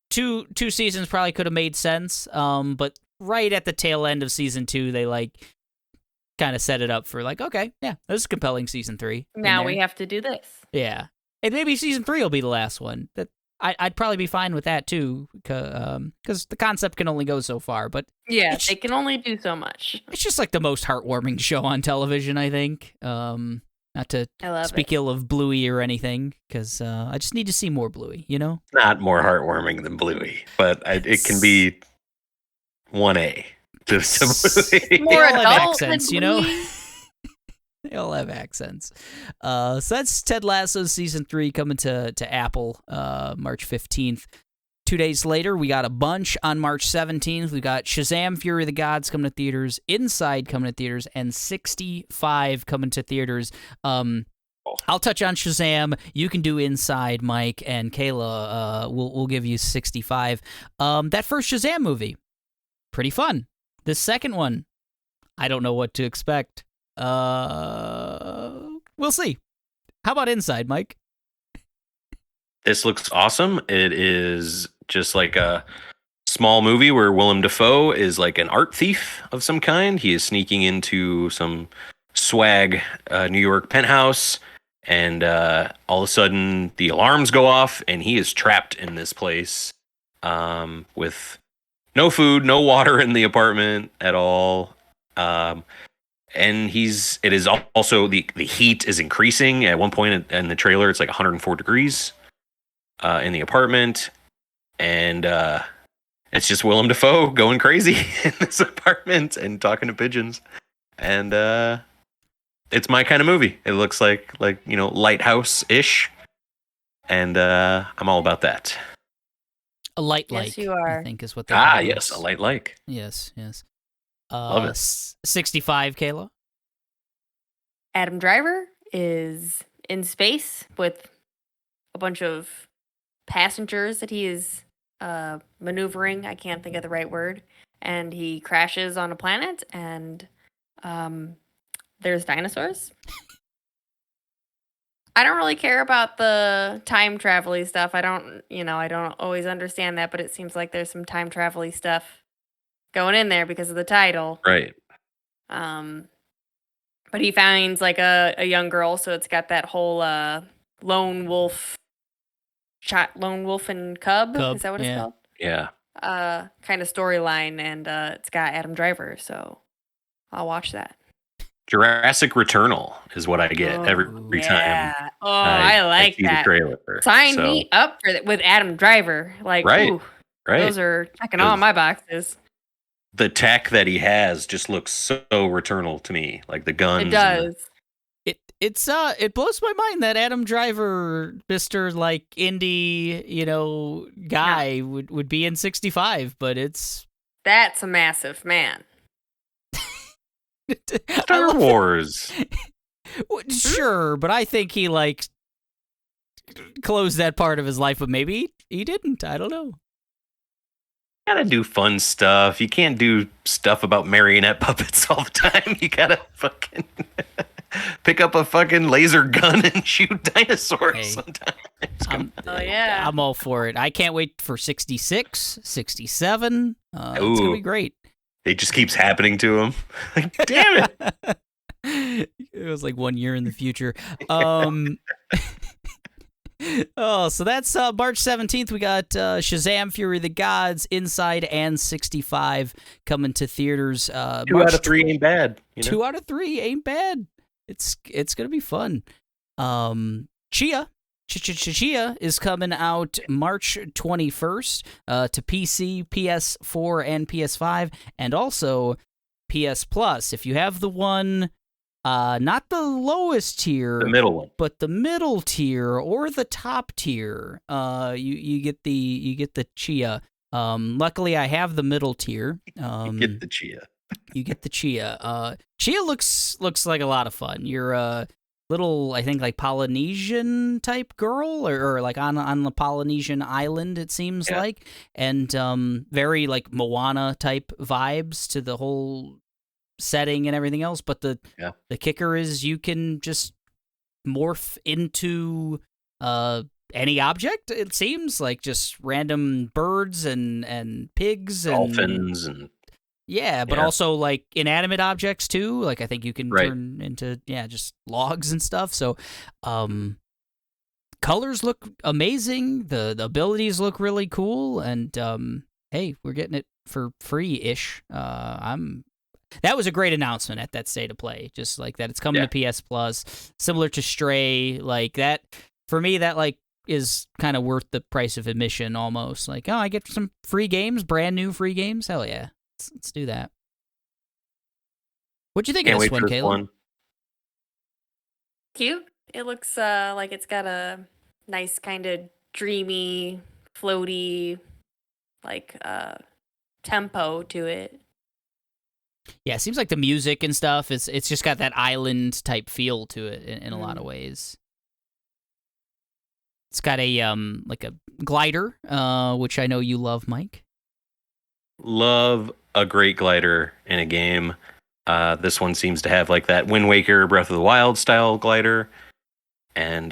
two seasons probably could have made sense, but right at the tail end of season 2 they like kind of set it up for like, okay, yeah, this is compelling season 3. Now we have to do this. Yeah, and maybe season 3 will be the last one. I'd probably be fine with that too, because the concept can only go so far. But yeah, they can only do so much. It's just like the most heartwarming show on television, I think. Not to speak ill of Bluey or anything, because I just need to see more Bluey. Not more heartwarming than Bluey, but it can be 1A. Just more adult accents, They all have accents. So that's Ted Lasso Season 3 coming to Apple March 15th. 2 days later, we got a bunch on March 17th. We got Shazam! Fury of the Gods coming to theaters, Inside coming to theaters, and 65 coming to theaters. I'll touch on Shazam. You can do Inside, Mike, and Kayla we'll give you 65. That first Shazam movie, pretty fun. The second one, I don't know what to expect. We'll see. How about Inside, Mike? This looks awesome. It is just like a small movie where Willem Dafoe is like an art thief of some kind. He is sneaking into some swag New York penthouse, and all of a sudden the alarms go off, and he is trapped in this place with no food, no water in the apartment at all. And it is also the heat is increasing. At one point in the trailer, it's like 104 degrees in the apartment, and it's just Willem Dafoe going crazy in this apartment and talking to pigeons, and it's my kind of movie. It looks like Lighthouse-ish, and I'm all about that. A light like, yes, you are. I think is what they call it. Yes, a light like. Yes. Love it. 65, Kayla. Adam Driver is in space with a bunch of passengers that he is maneuvering. I can't think of the right word. And he crashes on a planet, and there's dinosaurs. I don't really care about the time travel-y stuff. I don't always understand that, but it seems like there's some time travel-y stuff going in there because of the title. Right. But he finds like a young girl, so it's got that whole lone wolf and cub. Is that what it's called? Yeah. Kind of storyline, and it's got Adam Driver, so I'll watch that. Jurassic Returnal is what I get every time. Yeah. Oh, I like see that. the trailer. Sign me up for that with Adam Driver. Like, right. Those are checking all my boxes. The tech that he has just looks so Returnal to me, like the guns. It does. It blows my mind that Adam Driver, Mr. like indie, guy would be in 65, but that's a massive man. Star Wars. Sure, but I think he closed that part of his life, but maybe he didn't. I don't know. You gotta do fun stuff. You can't do stuff about marionette puppets all the time. You gotta fucking pick up a fucking laser gun and shoot dinosaurs sometimes. I'm all for it. I can't wait for 66, 67. It's gonna be great. It just keeps happening to him. Like, damn it. It was like 1 year in the future. So that's March 17th. We got Shazam, Fury of the Gods, Inside, and 65 coming to theaters. 2 out of 3 ain't bad. 2 out of 3 ain't bad. It's gonna be fun. Tchia is coming out March 21st to PC, PS4, and PS5, and also PS Plus. If you have the one, not the lowest tier, the middle one, but the middle tier or the top tier, you get the Tchia. Luckily, I have the middle tier. You get the Tchia. You get the Tchia. Tchia looks like a lot of fun. You're a little, I think, like Polynesian type girl, or like on the Polynesian island, it seems like, and very like Moana type vibes to the whole setting and everything else. But the kicker is you can just morph into any object. It seems like just random birds and pigs and dolphins and. Yeah, but also like inanimate objects too. Like I think you can turn into just logs and stuff. So colors look amazing. The abilities look really cool, and hey, we're getting it for free-ish. That was a great announcement at that State of Play. Just like that, it's coming to PS Plus, similar to Stray. Like that for me, that like is kind of worth the price of admission almost. Like, oh, I get some free games, brand new free games. Hell yeah. Let's do that. What'd you think of this one, Kayla? Cute. It looks like it's got a nice kind of dreamy, floaty, like tempo to it. Yeah, it seems like the music and stuff it's just got that island type feel to it in a lot of ways. It's got a like a glider, which I know you love, Mike. Love a great glider in a game. This one seems to have like that Wind Waker, Breath of the Wild style glider, and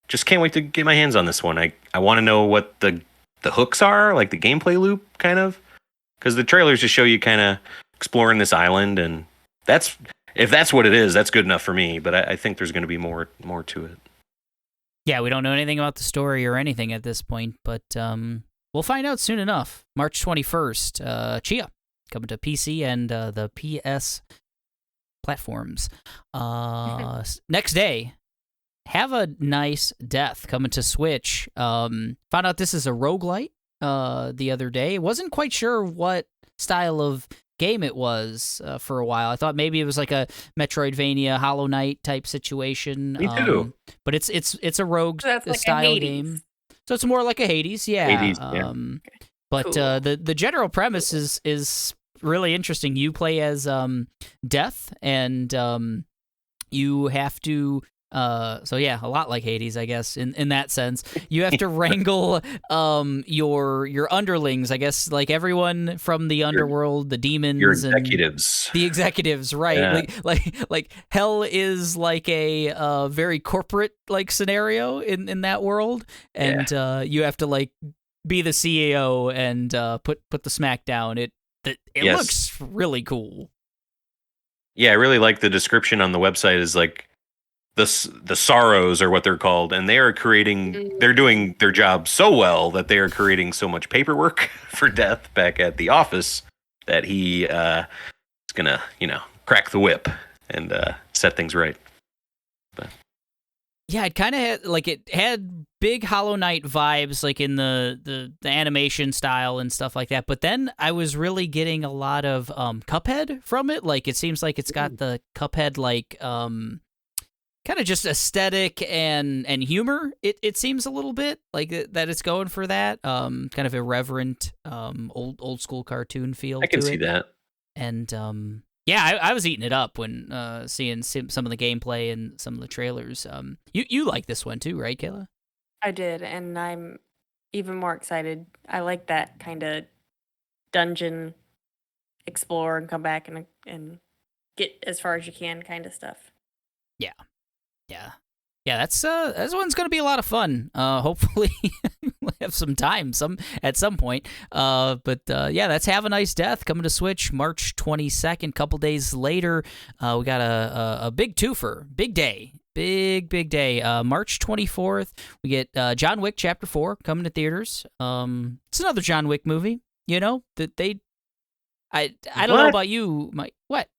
just can't wait to get my hands on this one. I want to know what the hooks are, like the gameplay loop, kind of, because the trailers just show you kind of exploring this island, and if that's what it is, that's good enough for me. But I think there's going to be more to it. Yeah, we don't know anything about the story or anything at this point, but we'll find out soon enough. March 21st, Tchia, coming to PC and the PS platforms. Next day, Have a Nice Death, coming to Switch. Found out this is a roguelite the other day. Wasn't quite sure what style of game it was for a while. I thought maybe it was like a Metroidvania, Hollow Knight type situation. Me too. But it's a rogue like style game. So it's more like a Hades, yeah. Hades, But cool. The general premise is really interesting. You play as Death, and you have to. So yeah, a lot like Hades, I guess, in that sense. You have to wrangle your underlings, I guess, like everyone from the underworld, the demons, your executives. The executives, right? Yeah. Like hell is like a very corporate like scenario in that world, and you have to like be the CEO and put the smack down. It looks really cool. Yeah, I really like the description on the website is like the sorrows are what they're called, and they're doing their job so well that they are creating so much paperwork for Death back at the office that he is gonna crack the whip and set things right. But Yeah, it kind of had big Hollow Knight vibes, like in the animation style and stuff like that. But then I was really getting a lot of Cuphead from it. Like it seems like it's got the Cuphead like kind of just aesthetic and humor. It seems a little bit like that it's going for that kind of irreverent old school cartoon feel. I can to see it. that. And yeah, I was eating it up when seeing some of the gameplay and some of the trailers. You like this one too, right, Kayla? I did, and I'm even more excited. I like that kind of dungeon explore and come back and get as far as you can kind of stuff. Yeah. That one's gonna be a lot of fun. Hopefully we'll have some time at some point. But yeah, that's Have a Nice Death coming to Switch March 22nd. Couple days later, we got a big twofer, big day. Big day. March 24th, we get John Wick Chapter 4 coming to theaters. It's another John Wick movie. You know that I don't know about you, Mike. What?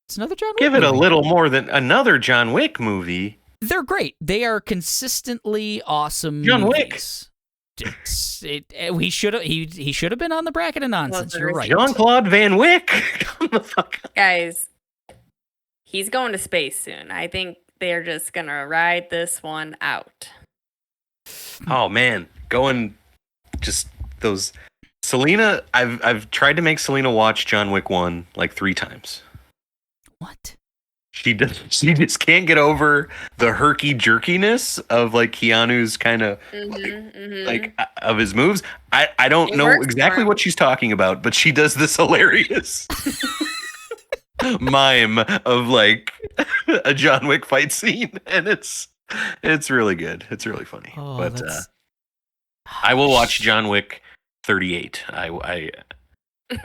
It's another John Wick. Give it movie. a little more than another John Wick movie. They're great. They are consistently awesome. John movies. He should have been on the bracket of nonsense. You're right. Jean-Claude Van Wick. Come the fuck on. Guys, he's going to space soon. I think they're just gonna ride this one out. Oh man, going just those Selena. I've tried to make Selena watch John Wick 1 like 3 times. What? She just can't get over the herky jerkiness of like Keanu's kind of like of his moves. I don't know exactly what she's talking about, but she does this hilarious mime of like a John Wick fight scene, and it's really good. It's really funny. Oh, but I will watch John Wick 38. I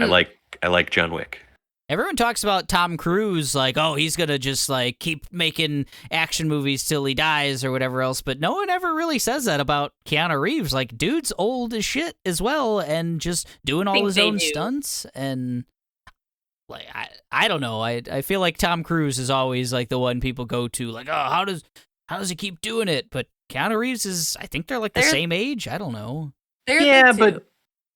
like John Wick. Everyone talks about Tom Cruise, like, oh, he's gonna just like keep making action movies till he dies or whatever else, but no one ever really says that about Keanu Reeves. Like, dude's old as shit as well, and just doing all his own stunts, and like, I don't know. I feel like Tom Cruise is always like the one people go to, like, oh, how does he keep doing it? But Keanu Reeves I think they're like the same age. I don't know. Yeah, but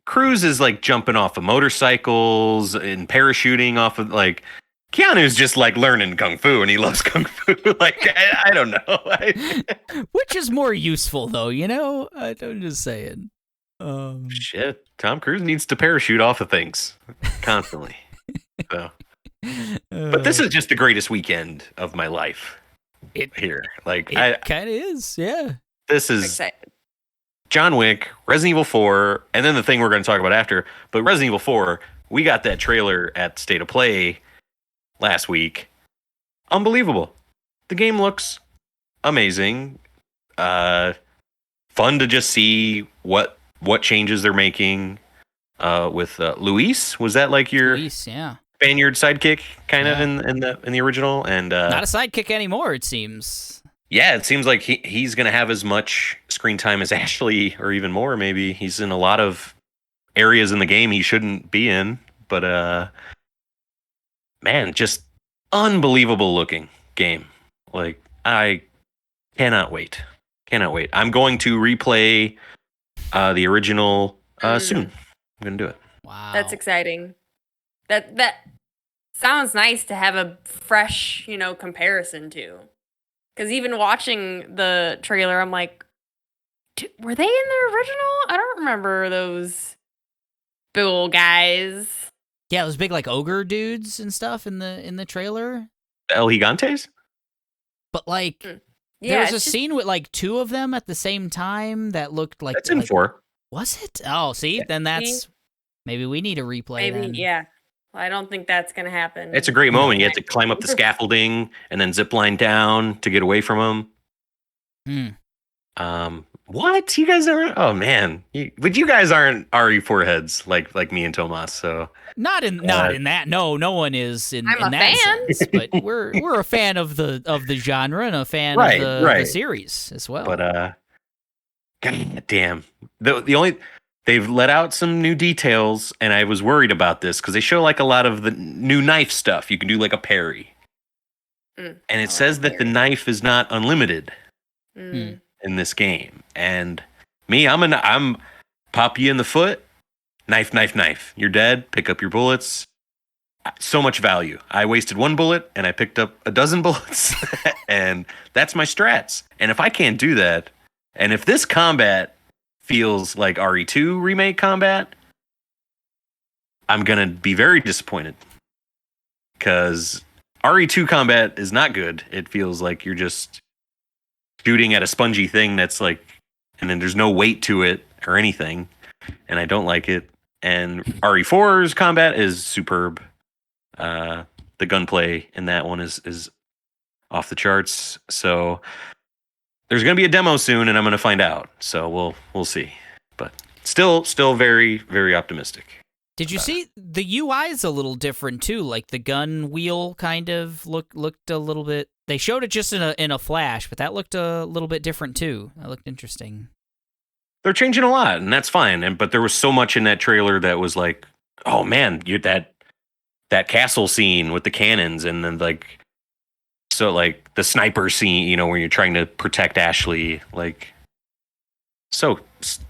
Cruise is like jumping off of motorcycles and parachuting off of like Keanu's just like learning kung fu, and he loves kung fu. Like I don't know, which is more useful though, you know? I'm just saying. Shit, Tom Cruise needs to parachute off of things constantly. So, but this is just the greatest weekend of my life. Here, like it kind of is, yeah. This is John Wick, Resident Evil 4, and then the thing we're going to talk about after. But Resident Evil 4, we got that trailer at State of Play last week. Unbelievable. The game looks amazing. Fun to just see what changes they're making with Luis. Was that like your Spaniard sidekick kind of in the original? And not a sidekick anymore, it seems. Yeah, it seems like he's going to have as much screen time as Ashley, or even more, maybe. He's in a lot of areas in the game he shouldn't be in. But, man, just unbelievable looking game. Like, I cannot wait. I'm going to replay the original soon. I'm going to do it. Wow. That's exciting. That sounds nice to have a fresh, comparison to. Because even watching the trailer, I'm like, were they in the original? I don't remember those big old guys. Yeah, those big like ogre dudes and stuff in the trailer. El Gigantes? But like, there was a scene with like 2 of them at the same time that looked like... That's in 4. Was it? Oh, see? Yeah. Then that's... Maybe we need a replay then. Yeah. I don't think that's going to happen. It's a great moment. You have to climb up the scaffolding and then zip line down to get away from them. What? You guys aren't? Oh man! But you guys aren't RE4 heads like me and Tomas. So not in that. No one is in I'm a that fan. sense. But we're a fan of the genre and a fan of the series as well. But god damn, the only. They've let out some new details, and I was worried about this because they show like a lot of the new knife stuff. You can do like a parry. And it says that the knife is not unlimited Mm. in this game. And me, I'm pop you in the foot, knife. You're dead. Pick up your bullets. So much value. I wasted 1 bullet and I picked up a dozen bullets, and that's my strats. And if I can't do that, and if this combat feels like RE2 remake combat, I'm gonna be very disappointed, because RE2 combat is not good. It feels like you're just shooting at a spongy thing that's like, and then there's no weight to it or anything, and I don't like it. And RE4's combat is superb. The gunplay in that one is off the charts. So there's going to be a demo soon, and I'm going to find out. So we'll see. But still very, very optimistic. Did you see the UI is a little different too? Like the gun wheel kind of looked a little bit. They showed it just in a flash, but that looked a little bit different too. That looked interesting. They're changing a lot, and that's fine. But there was so much in that trailer that was like, oh man, that castle scene with the cannons, and then like the sniper scene, you know, where you're trying to protect Ashley, like so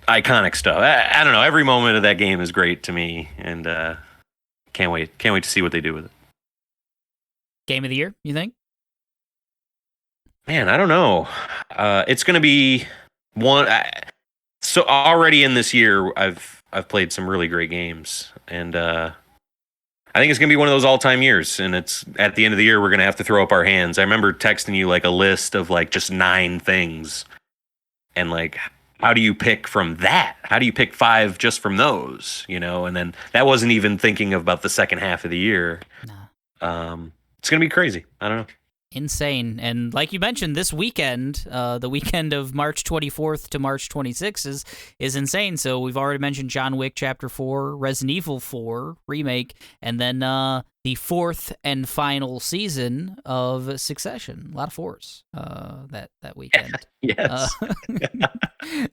iconic stuff. I don't know. Every moment of that game is great to me, and can't wait to see what they do with it. Game of the year, you think? Man, I don't know. It's going to be one. So already in this year, I've played some really great games, and I think it's going to be one of those all-time years, and it's at the end of the year, we're going to have to throw up our hands. I remember texting you like a list of like just 9 things, and like, how do you pick from that? How do you pick 5 just from those, you know? And then that wasn't even thinking about the second half of the year. No. It's going to be crazy. I don't know. Insane. And like you mentioned, this weekend, the weekend of March 24th to March 26th is insane. So we've already mentioned John Wick Chapter 4, Resident Evil 4 Remake, and then the 4th and final season of Succession. A lot of 4s that weekend. Yes.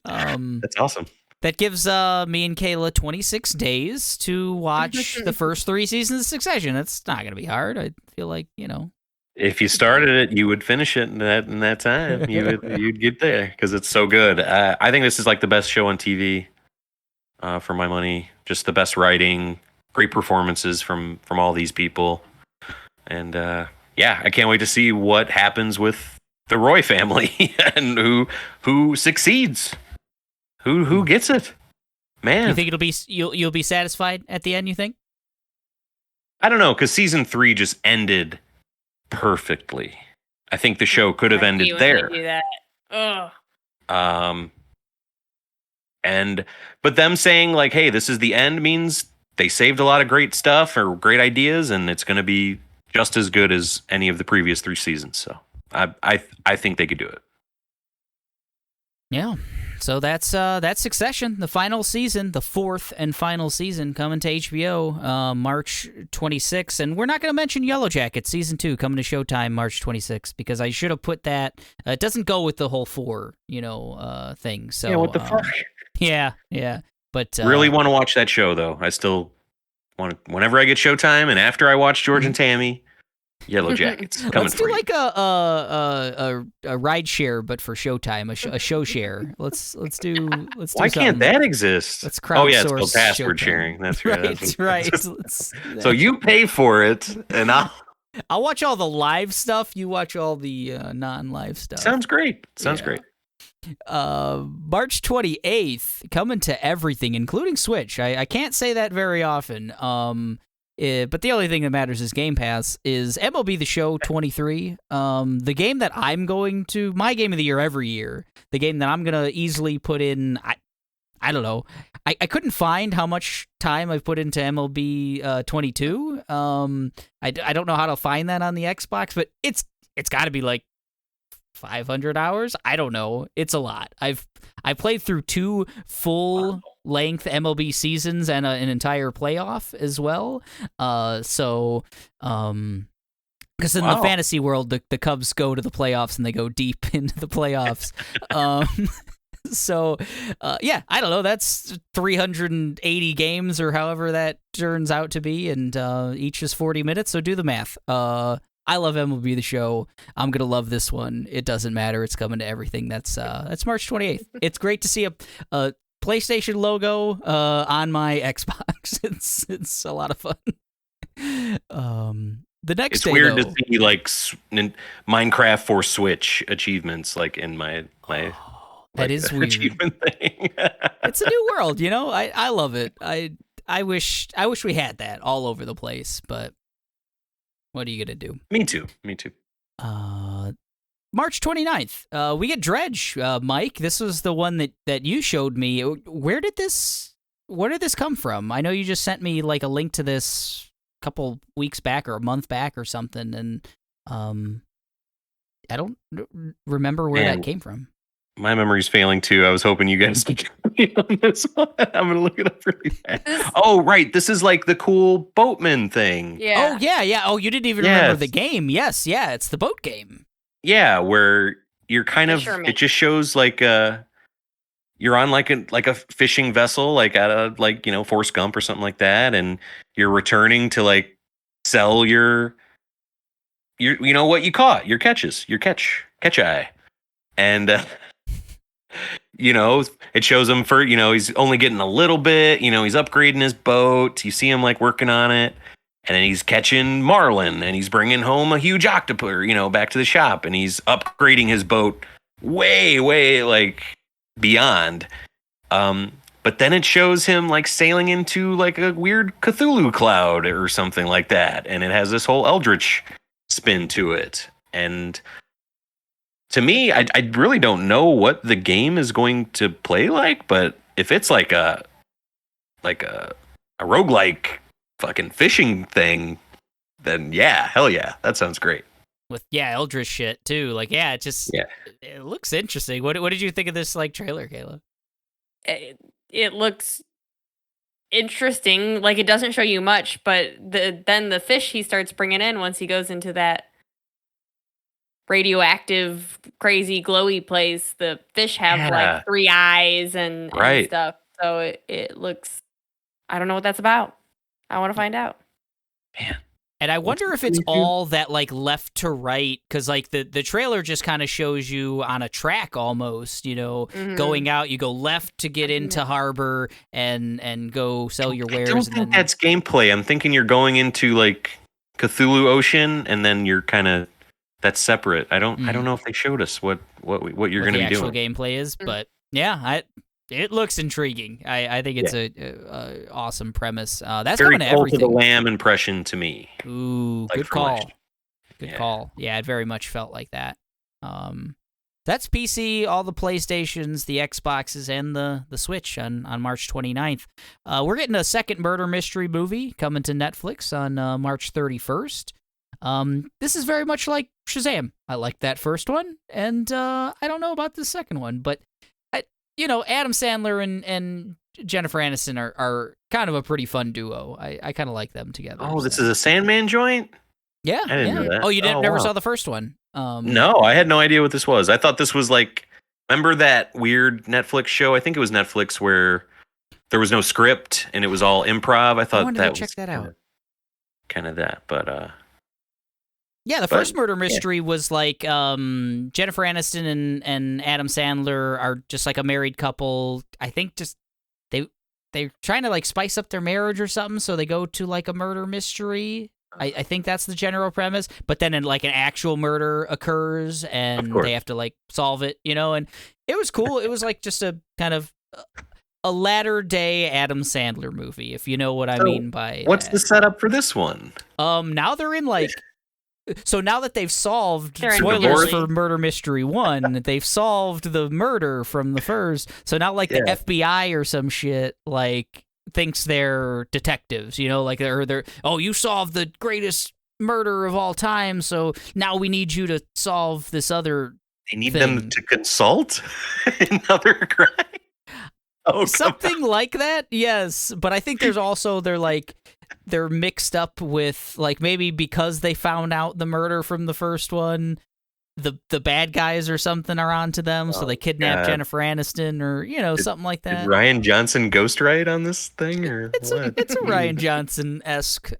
That's awesome. That gives me and Kayla 26 days to watch the first 3 seasons of Succession. That's not going to be hard. I feel like, you know. If you started it, you would finish it in that time. You'd get there because it's so good. I think this is like the best show on TV for my money. Just the best writing, great performances from all these people, and I can't wait to see what happens with the Roy family and who succeeds, who gets it. Man, you think you'll be satisfied at the end? You think? I don't know, because season 3 just ended perfectly. I think the show could have ended there. Do that. Ugh. But them saying like, "Hey, this is the end," means they saved a lot of great stuff or great ideas, and it's going to be just as good as any of the previous 3 seasons. So I think they could do it. Yeah. So that's Succession, the final season, the 4th and final season coming to HBO March 26th. And we're not going to mention Yellow Jackets season 2 coming to Showtime March 26th, because I should have put that. It doesn't go with the whole 4, thing. So yeah, what the fuck? Yeah. But really want to watch that show though. I still want to, whenever I get Showtime and after I watch George and Tammy. Yellow Jackets. Let's do like a ride share, but for Showtime, a show share. Let's do. Why can't that exist? Let's crowdsource. It's called password Showtime. Sharing. That's right. Right. So you pay for it, and I'll watch all the live stuff. You watch all the non-live stuff. Sounds great. Great. March 28th, coming to everything, including Switch. I can't say that very often. But the only thing that matters is Game Pass, is MLB The Show 23. The game that I'm going to, my game of the year every year, the game that I'm going to easily put in, I don't know. I couldn't find how much time I've put into MLB 22. I don't know how to find that on the Xbox, but it's got to be like 500 hours. I don't know. It's a lot. I played through 2 full-length MLB seasons and an entire playoff as well. Because in the fantasy world, the Cubs go to the playoffs and they go deep into the playoffs. I don't know. That's 380 games or however that turns out to be, and each is 40 minutes. So do the math. I love MLB The Show. I'm gonna love this one. It doesn't matter. It's coming to everything. That's March 28th. It's great to see a PlayStation logo on my Xbox. It's a lot of fun. The next It's day, weird though, to see like Minecraft for Switch achievements like in my that like, is weird. achievement thing. It's a new world, you know. I love it. I wish we had that all over the place, but what are you gonna do? Me too. March 29th, we get Dredge. Mike, this was the one that you showed me. Where did this come from? I know you just sent me like a link to this a couple weeks back or a month back or something, and I don't remember where that came from. My memory's failing too. I was hoping you guys could get me on this one. I'm gonna look it up really fast. Oh, right. This is like the cool boatman thing. Yeah. Oh, yeah. Oh, you didn't even remember the game. Yes, yeah. It's the boat game. Yeah, where you're kind of. Fisherman. It just shows like you're on like a fishing vessel, like at a Forrest Gump or something like that, and you're returning to like sell your what you caught, your catch eye, and. It shows him for, he's only getting a little bit, he's upgrading his boat. You see him like working on it, and then he's catching marlin, and he's bringing home a huge octopus, back to the shop, and he's upgrading his boat way, way like beyond. But then it shows him like sailing into like a weird Cthulhu cloud or something like that, and it has this whole eldritch spin to it. And to me, I really don't know what the game is going to play like, but if it's like a roguelike fucking fishing thing, then yeah, hell yeah, that sounds great. With eldritch shit too. Like it looks interesting. What did you think of this like trailer, Kayla? It looks interesting. Like it doesn't show you much, but then the fish he starts bringing in once he goes into that radioactive, crazy, glowy place. The fish have like 3 eyes and stuff. So it looks. I don't know what that's about. I want to find out. Man. And I wonder if it's all that like left to right, because like the trailer just kind of shows you on a track almost, going out. You go left to get into harbor and go sell your wares. I don't think that's gameplay. I'm thinking you're going into like Cthulhu Ocean, and then you're kind of. That's separate. I don't know if they showed us what you're going to be doing. The actual gameplay is, but yeah, it looks intriguing. I think it's a awesome premise. That's very coming to Cult everything. of the Lamb impression to me. Ooh, like good call. Good call. Yeah, it very much felt like that. That's PC, all the PlayStations, the Xboxes, and the Switch on March 29th. We're getting a second murder mystery movie coming to Netflix on March 31st. This is very much like Shazam. I like that first one, and I don't know about the second one, but Adam Sandler and Jennifer Aniston are kind of a pretty fun duo. I kind of like them together. Oh, this is a Sandman joint? Yeah, I didn't know that. Oh, you never saw the first one? No, I had no idea what this was. I thought this was like, remember that weird Netflix show? I think it was Netflix where there was no script and it was all improv. I thought that check that out. Kind of that, but yeah, the first murder mystery was like Jennifer Aniston and Adam Sandler are just like a married couple. I think just they're trying to like spice up their marriage or something, so they go to like a murder mystery. I think that's the general premise. But then like an actual murder occurs and they have to like solve it, and it was cool. It was like just a kind of a latter day Adam Sandler movie, if you know what I mean by what's the setup for this one? Now they're in like. So now that they've solved spoilers for Murder Mystery 1, they've solved the murder from the first. So now like the FBI or some shit like thinks they're detectives, like they're you solved the greatest murder of all time, so now we need you to solve this other They need them to consult another crime. Oh, something like that. Yes, but I think there's also they're mixed up with like maybe because they found out the murder from the first one, the bad guys or something are onto them, so they kidnap Jennifer Aniston or something like that. Did Ryan Johnson ghostwrite on this thing, or it's a Ryan Johnson-esque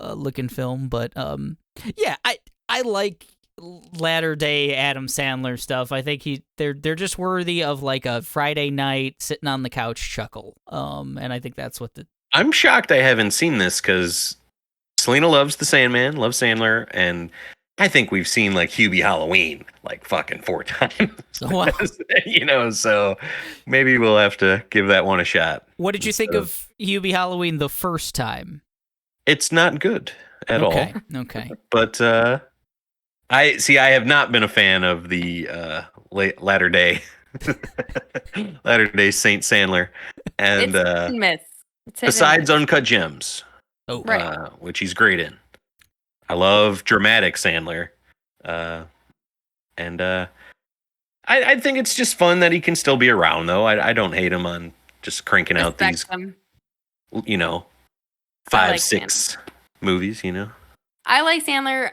looking film, but yeah, I like latter day Adam Sandler stuff. I think they're just worthy of like a Friday night sitting on the couch chuckle. And I think that's what I'm shocked I haven't seen this because Selena loves The Sandman, loves Sandler, and I think we've seen like Hubie Halloween like fucking 4 times. Wow. So maybe we'll have to give that one a shot. What did you think of Hubie Halloween the first time? It's not good at all. Okay. But I have not been a fan of the latter day Saint Sandler, and It's hit and miss. It's hit and besides miss. Uncut Gems, Right. which he's great in. I love dramatic Sandler, and I think it's just fun that he can still be around. Though I don't hate him on just cranking out these, him. 5, like 6 movies. I like Sandler.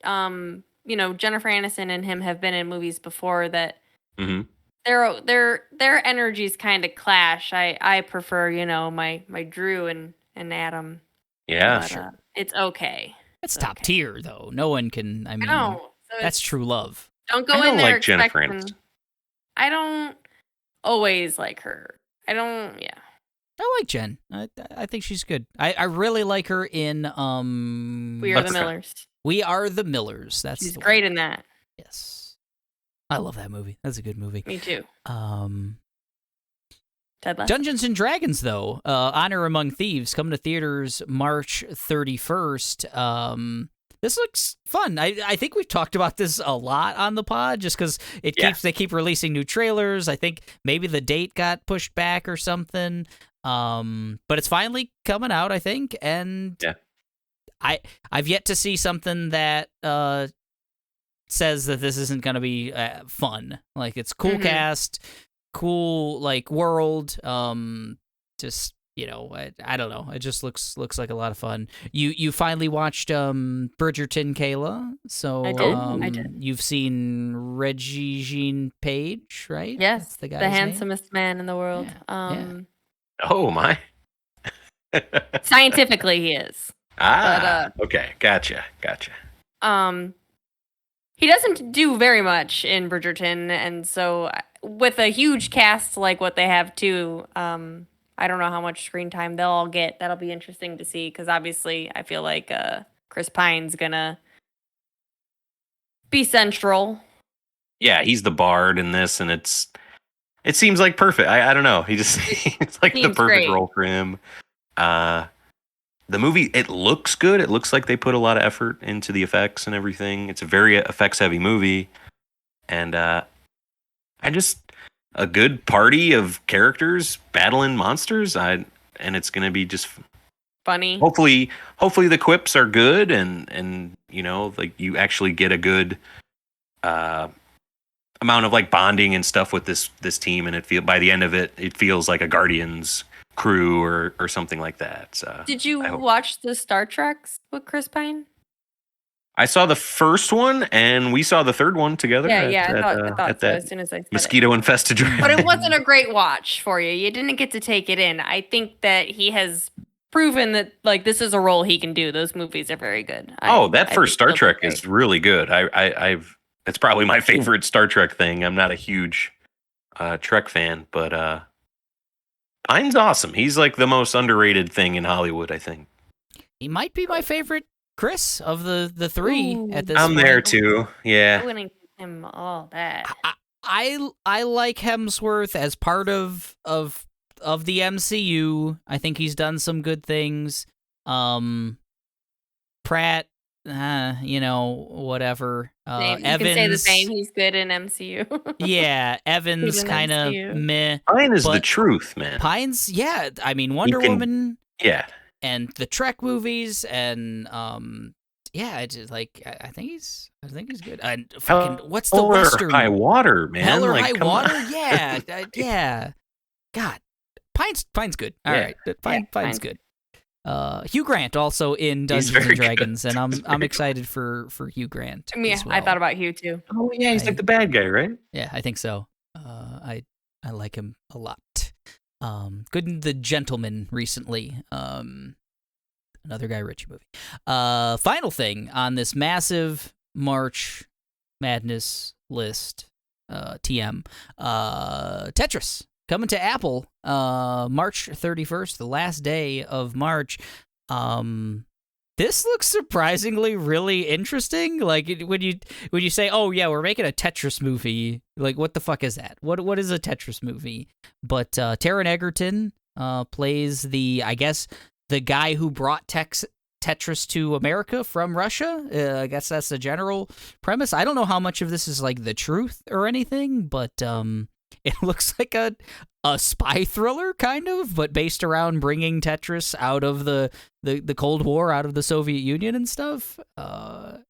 Jennifer Aniston and him have been in movies before that. Mm-hmm. Their energies kind of clash. I prefer, my Drew and Adam. Yeah, But, sure. It's okay. That's top tier, though. No one can. I mean, So that's true love. Don't go I in don't there like Jennifer expecting. Aniston. I don't always like her. I don't. Yeah. I like Jen. I think she's good. I really like her in We Are the Millers. We Are the Millers. That's She's the great one. in that. Yes, I love that movie. That's a good movie. Me too. Ted Lasso. Dungeons and Dragons, though, Honor Among Thieves, coming to theaters March 31st. This looks fun. I think we've talked about this a lot on the pod, just because they keep releasing new trailers. I think maybe the date got pushed back or something. But it's finally coming out, I think, and I've yet to see something that says that this isn't going to be fun. Like, it's cool cast, cool like world. Just I don't know. It just looks like a lot of fun. You finally watched Bridgerton, Kayla. So I did. You've seen Reggie Jean Page, right? Yes, That's the guy's the name? handsomest man in the world. Yeah. Oh my! Scientifically, he is. Okay, gotcha. He doesn't do very much in Bridgerton, and so with a huge cast like what they have too, I don't know how much screen time they'll all get. That'll be interesting to see, because obviously I feel like Chris Pine's gonna be central. Yeah, he's the bard in this, and it seems like perfect. I don't know. It's like the perfect great. role for him. The movie, it looks good. It looks like they put a lot of effort into the effects and everything. It's a very effects-heavy movie. And a good party of characters battling monsters. And it's going to be just Funny. Hopefully the quips are good and like you actually get a good amount of like bonding and stuff with this team, and by the end of it feels like a Guardians crew or something like that. So Did you watch the Star Treks with Chris Pine? I saw the first one, and we saw the third one together. I thought so as soon as I said mosquito infested dragon. But it wasn't a great watch for you. You didn't get to take it in. I think that he has proven that like this is a role he can do. Those movies are very good. That first Star Trek is really good. It's probably my favorite Star Trek thing. I'm not a huge Trek fan, but Pine's awesome. He's like the most underrated thing in Hollywood, I think. He might be my favorite Chris of the three at this I'm point. there too. Yeah. I wouldn't give him all that. I like Hemsworth as part of the MCU. I think he's done some good things. Pratt, whatever. You Evans, can say the same. He's good in MCU. Yeah, Evans kind of meh. Pine is the truth, man. Pine's, I mean, Wonder Woman. Yeah. And the Trek movies, and I just like. I think he's good. And fucking, what's the Western? High Water, man. Hell or like, High Water? Yeah, yeah. God, Pine's good. All right, Pine's good. Hugh Grant also in Dungeons and Dragons, and I'm excited for Hugh Grant. I mean, as well. I thought about Hugh too. Oh yeah, he's like the bad guy, right? Yeah, I think so. I like him a lot. Good in The Gentleman recently. Another Guy Ritchie movie. Final thing on this massive March Madness list, TM, Tetris coming to Apple March 31st, the last day of March. This looks surprisingly really interesting. Like when you say, "Oh yeah, we're making a Tetris movie," like what the fuck is that? What is a Tetris movie? But Taron Egerton plays I guess the guy who brought Tetris to America from Russia. I guess that's the general premise. I don't know how much of this is like the truth or anything, but it looks like a spy thriller kind of, but based around bringing Tetris out of the Cold War, out of the Soviet Union and stuff. I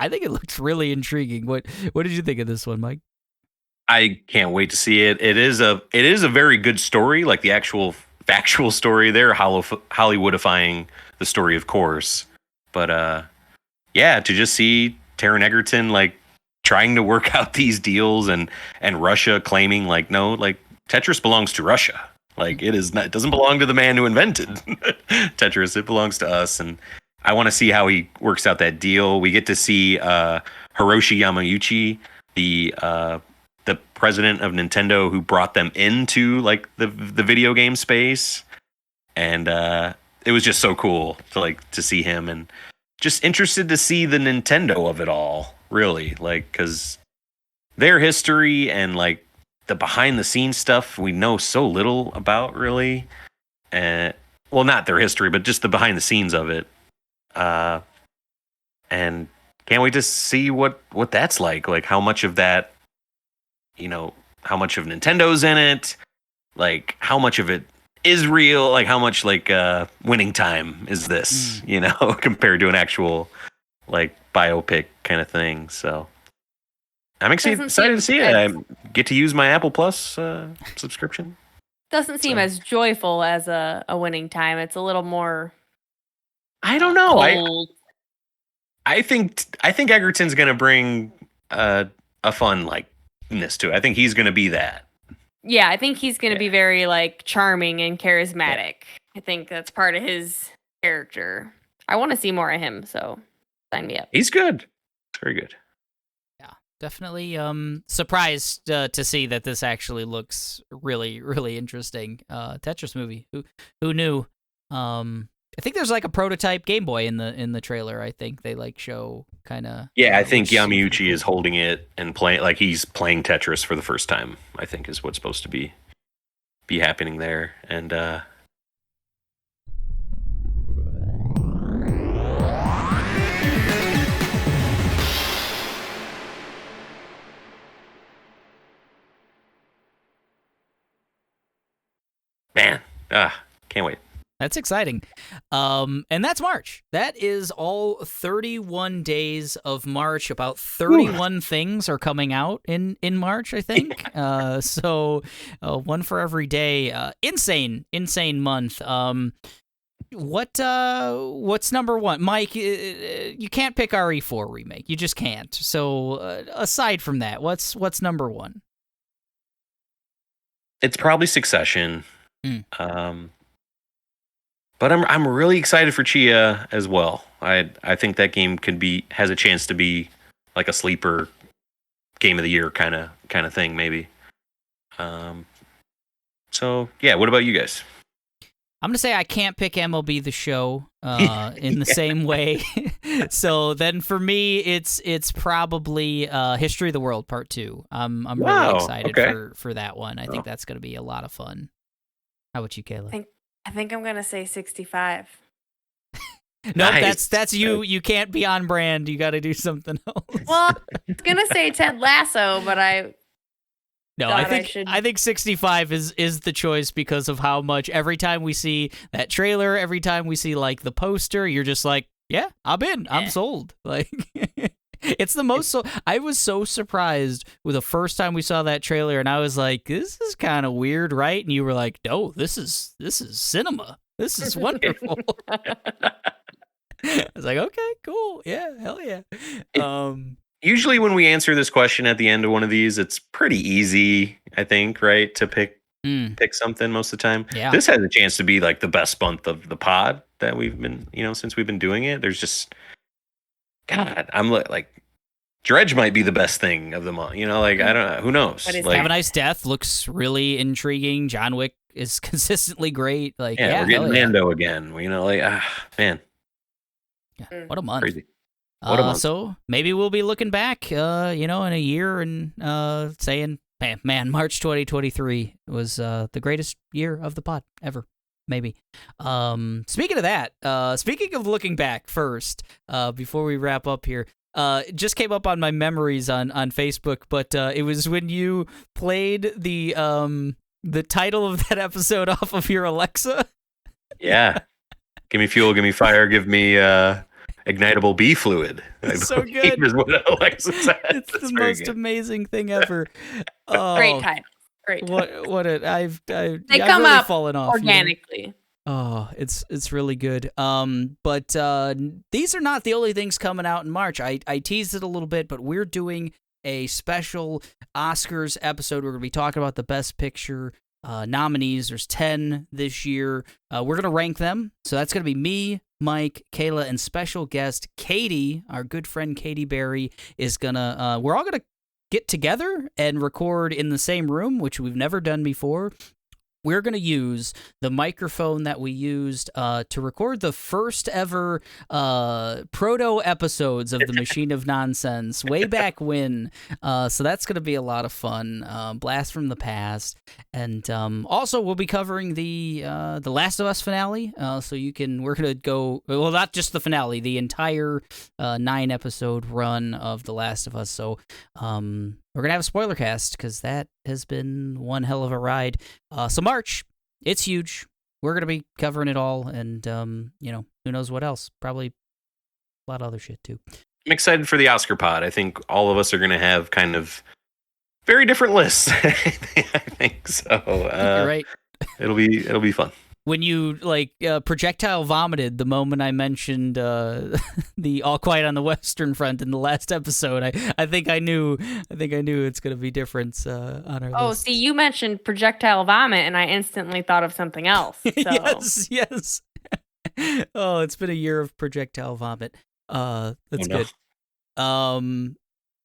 think it looks really intriguing. What did you think of this one, Mike? I can't wait to see it. It is a very good story, like the actual factual story. They're Hollywoodifying the story, of course, but yeah, to just see Taron Egerton like trying to work out these deals and Russia claiming like no, like Tetris belongs to Russia. Like it doesn't belong to the man who invented Tetris. It belongs to us, and I want to see how he works out that deal. We get to see Hiroshi Yamauchi, the president of Nintendo, who brought them into like the video game space, and it was just so cool to see him, and just interested to see the Nintendo of it all, really, like because their history and like the behind the scenes stuff we know so little about, really, and well, not their history, but just the behind the scenes of it, and can't wait to see what that's like how much of that. How much of Nintendo's in it, like how much of it is real, like how much like winning time is this, compared to an actual like biopic kind of thing. So I'm excited to see it. I get to use my Apple Plus subscription. Doesn't seem as joyful as a winning time. It's a little more. I don't know. Cold. I think Egerton's gonna bring a fun like. This too. I think he's going to be that. Yeah, I think he's going to be very like charming and charismatic. I think that's part of his character. I want to see more of him, so sign me up. He's good. Very good. Yeah, definitely surprised to see that this actually looks really, really interesting. Tetris movie. Who knew? I think there's like a prototype Game Boy in the trailer. I think they like show kind of. Yeah, I think Yamauchi is holding it and playing like he's playing Tetris for the first time. I think is what's supposed to be happening there, and man, can't wait. That's exciting. And that's March. That is all 31 days of March. About 31 things are coming out in March, I think. Yeah. So one for every day. Insane month. What's number one? Mike, you can't pick RE4 Remake. You just can't. So aside from that, what's number one? It's probably Succession. But I'm really excited for Tchia as well. I think that game has a chance to be like a sleeper game of the year kind of thing, maybe. So yeah, what about you guys? I'm gonna say I can't pick MLB The Show in the same way. So then for me, it's probably History of the World Part 2. I'm really excited for that one. I think that's gonna be a lot of fun. How about you, Kayla? I think I'm gonna say 65. No, nice. that's you. You can't be on brand. You got to do something else. Well, I was gonna say Ted Lasso, but I think 65 is the choice because of how much every time we see that trailer, every time we see like the poster, you're just like, yeah, I'm in. I'm sold. Like it's the most. So I was so surprised with the first time we saw that trailer, and I was like, "This is kind of weird, right?" And you were like, "No, this is cinema. This is wonderful." I was like, "Okay, cool, yeah, hell yeah." Usually, when we answer this question at the end of one of these, it's pretty easy, I think, right, to pick pick something most of the time. Yeah. This has a chance to be like the best month of the pod that we've been, since we've been doing it. There's just, God, I'm like, Dredge might be the best thing of the month. I don't know. Who knows? What is Like, Have a Nice Death looks really intriguing. John Wick is consistently great. Like, yeah, we're getting Mando again. Man, Yeah, what a month. crazy. What a month. So maybe we'll be looking back, in a year and saying, man, March 2023 was the greatest year of the pod ever. Maybe. Speaking of that, speaking of looking back first, before we wrap up here, it just came up on my memories on Facebook, but it was when you played the title of that episode off of your Alexa. Yeah. Give me fuel, give me fire, give me ignitable bee fluid. It's so good. Is what Alexa said. It's the most amazing thing ever. Oh, Great title. Great. I've They really come out fallen off organically. Oh, it's really good. But these are not the only things coming out in March. I teased it a little bit, but we're doing a special Oscars episode. We're going to be talking about the Best Picture nominees. There's 10 this year. We're going to rank them. So that's going to be me, Mike, Kayla, and special guest Katie, our good friend Katie Berry, is going to, we're all going to get together and record in the same room, which we've never done before. We're going to use the microphone that we used to record the first ever proto episodes of the Machine of Nonsense way back when. So that's going to be a lot of fun. Blast from the past. And also we'll be covering the Last of Us finale. So we're going to go, well, not just the finale, the entire 9-episode run of The Last of Us. So we're going to have a spoiler cast because that has been one hell of a ride. So March, it's huge. We're going to be covering it all and, who knows what else. Probably a lot of other shit too. I'm excited for the Oscar pod. I think all of us are going to have kind of very different lists. I think so. You're right. It'll be fun. When you projectile vomited the moment I mentioned the All Quiet on the Western Front in the last episode, I think I knew it's gonna be different on our list. Oh, see, you mentioned projectile vomit, and I instantly thought of something else. So. Yes. Oh, it's been a year of projectile vomit. That's good.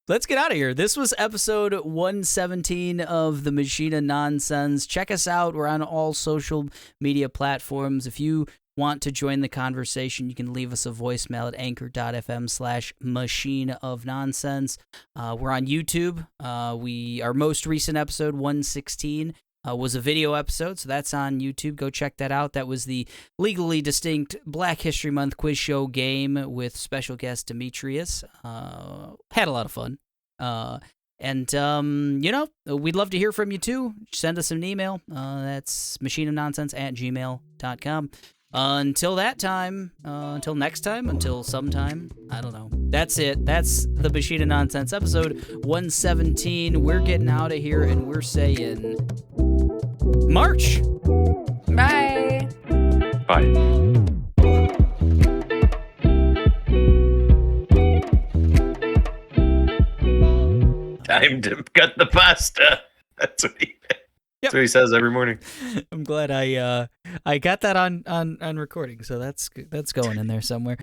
Let's get out of here. This was episode 117 of the Machine of Nonsense. Check us out. We're on all social media platforms. If you want to join the conversation, you can leave us a voicemail at anchor.fm/Machine of Nonsense. We're on YouTube. Our most recent episode, 116, was a video episode, so that's on YouTube. Go check that out. That was the legally distinct Black History Month quiz show game with special guest Demetrius. Had a lot of fun. We'd love to hear from you too. Send us an email. That's machineofnonsense@gmail.com. Until that time, until next time, until sometime, I don't know. That's it. That's the Machine of Nonsense, episode 117. We're getting out of here, and we're saying March. Bye. Bye. Time to cut the pasta. That's what That's what he says every morning. I'm glad I got that on recording, so that's going in there somewhere.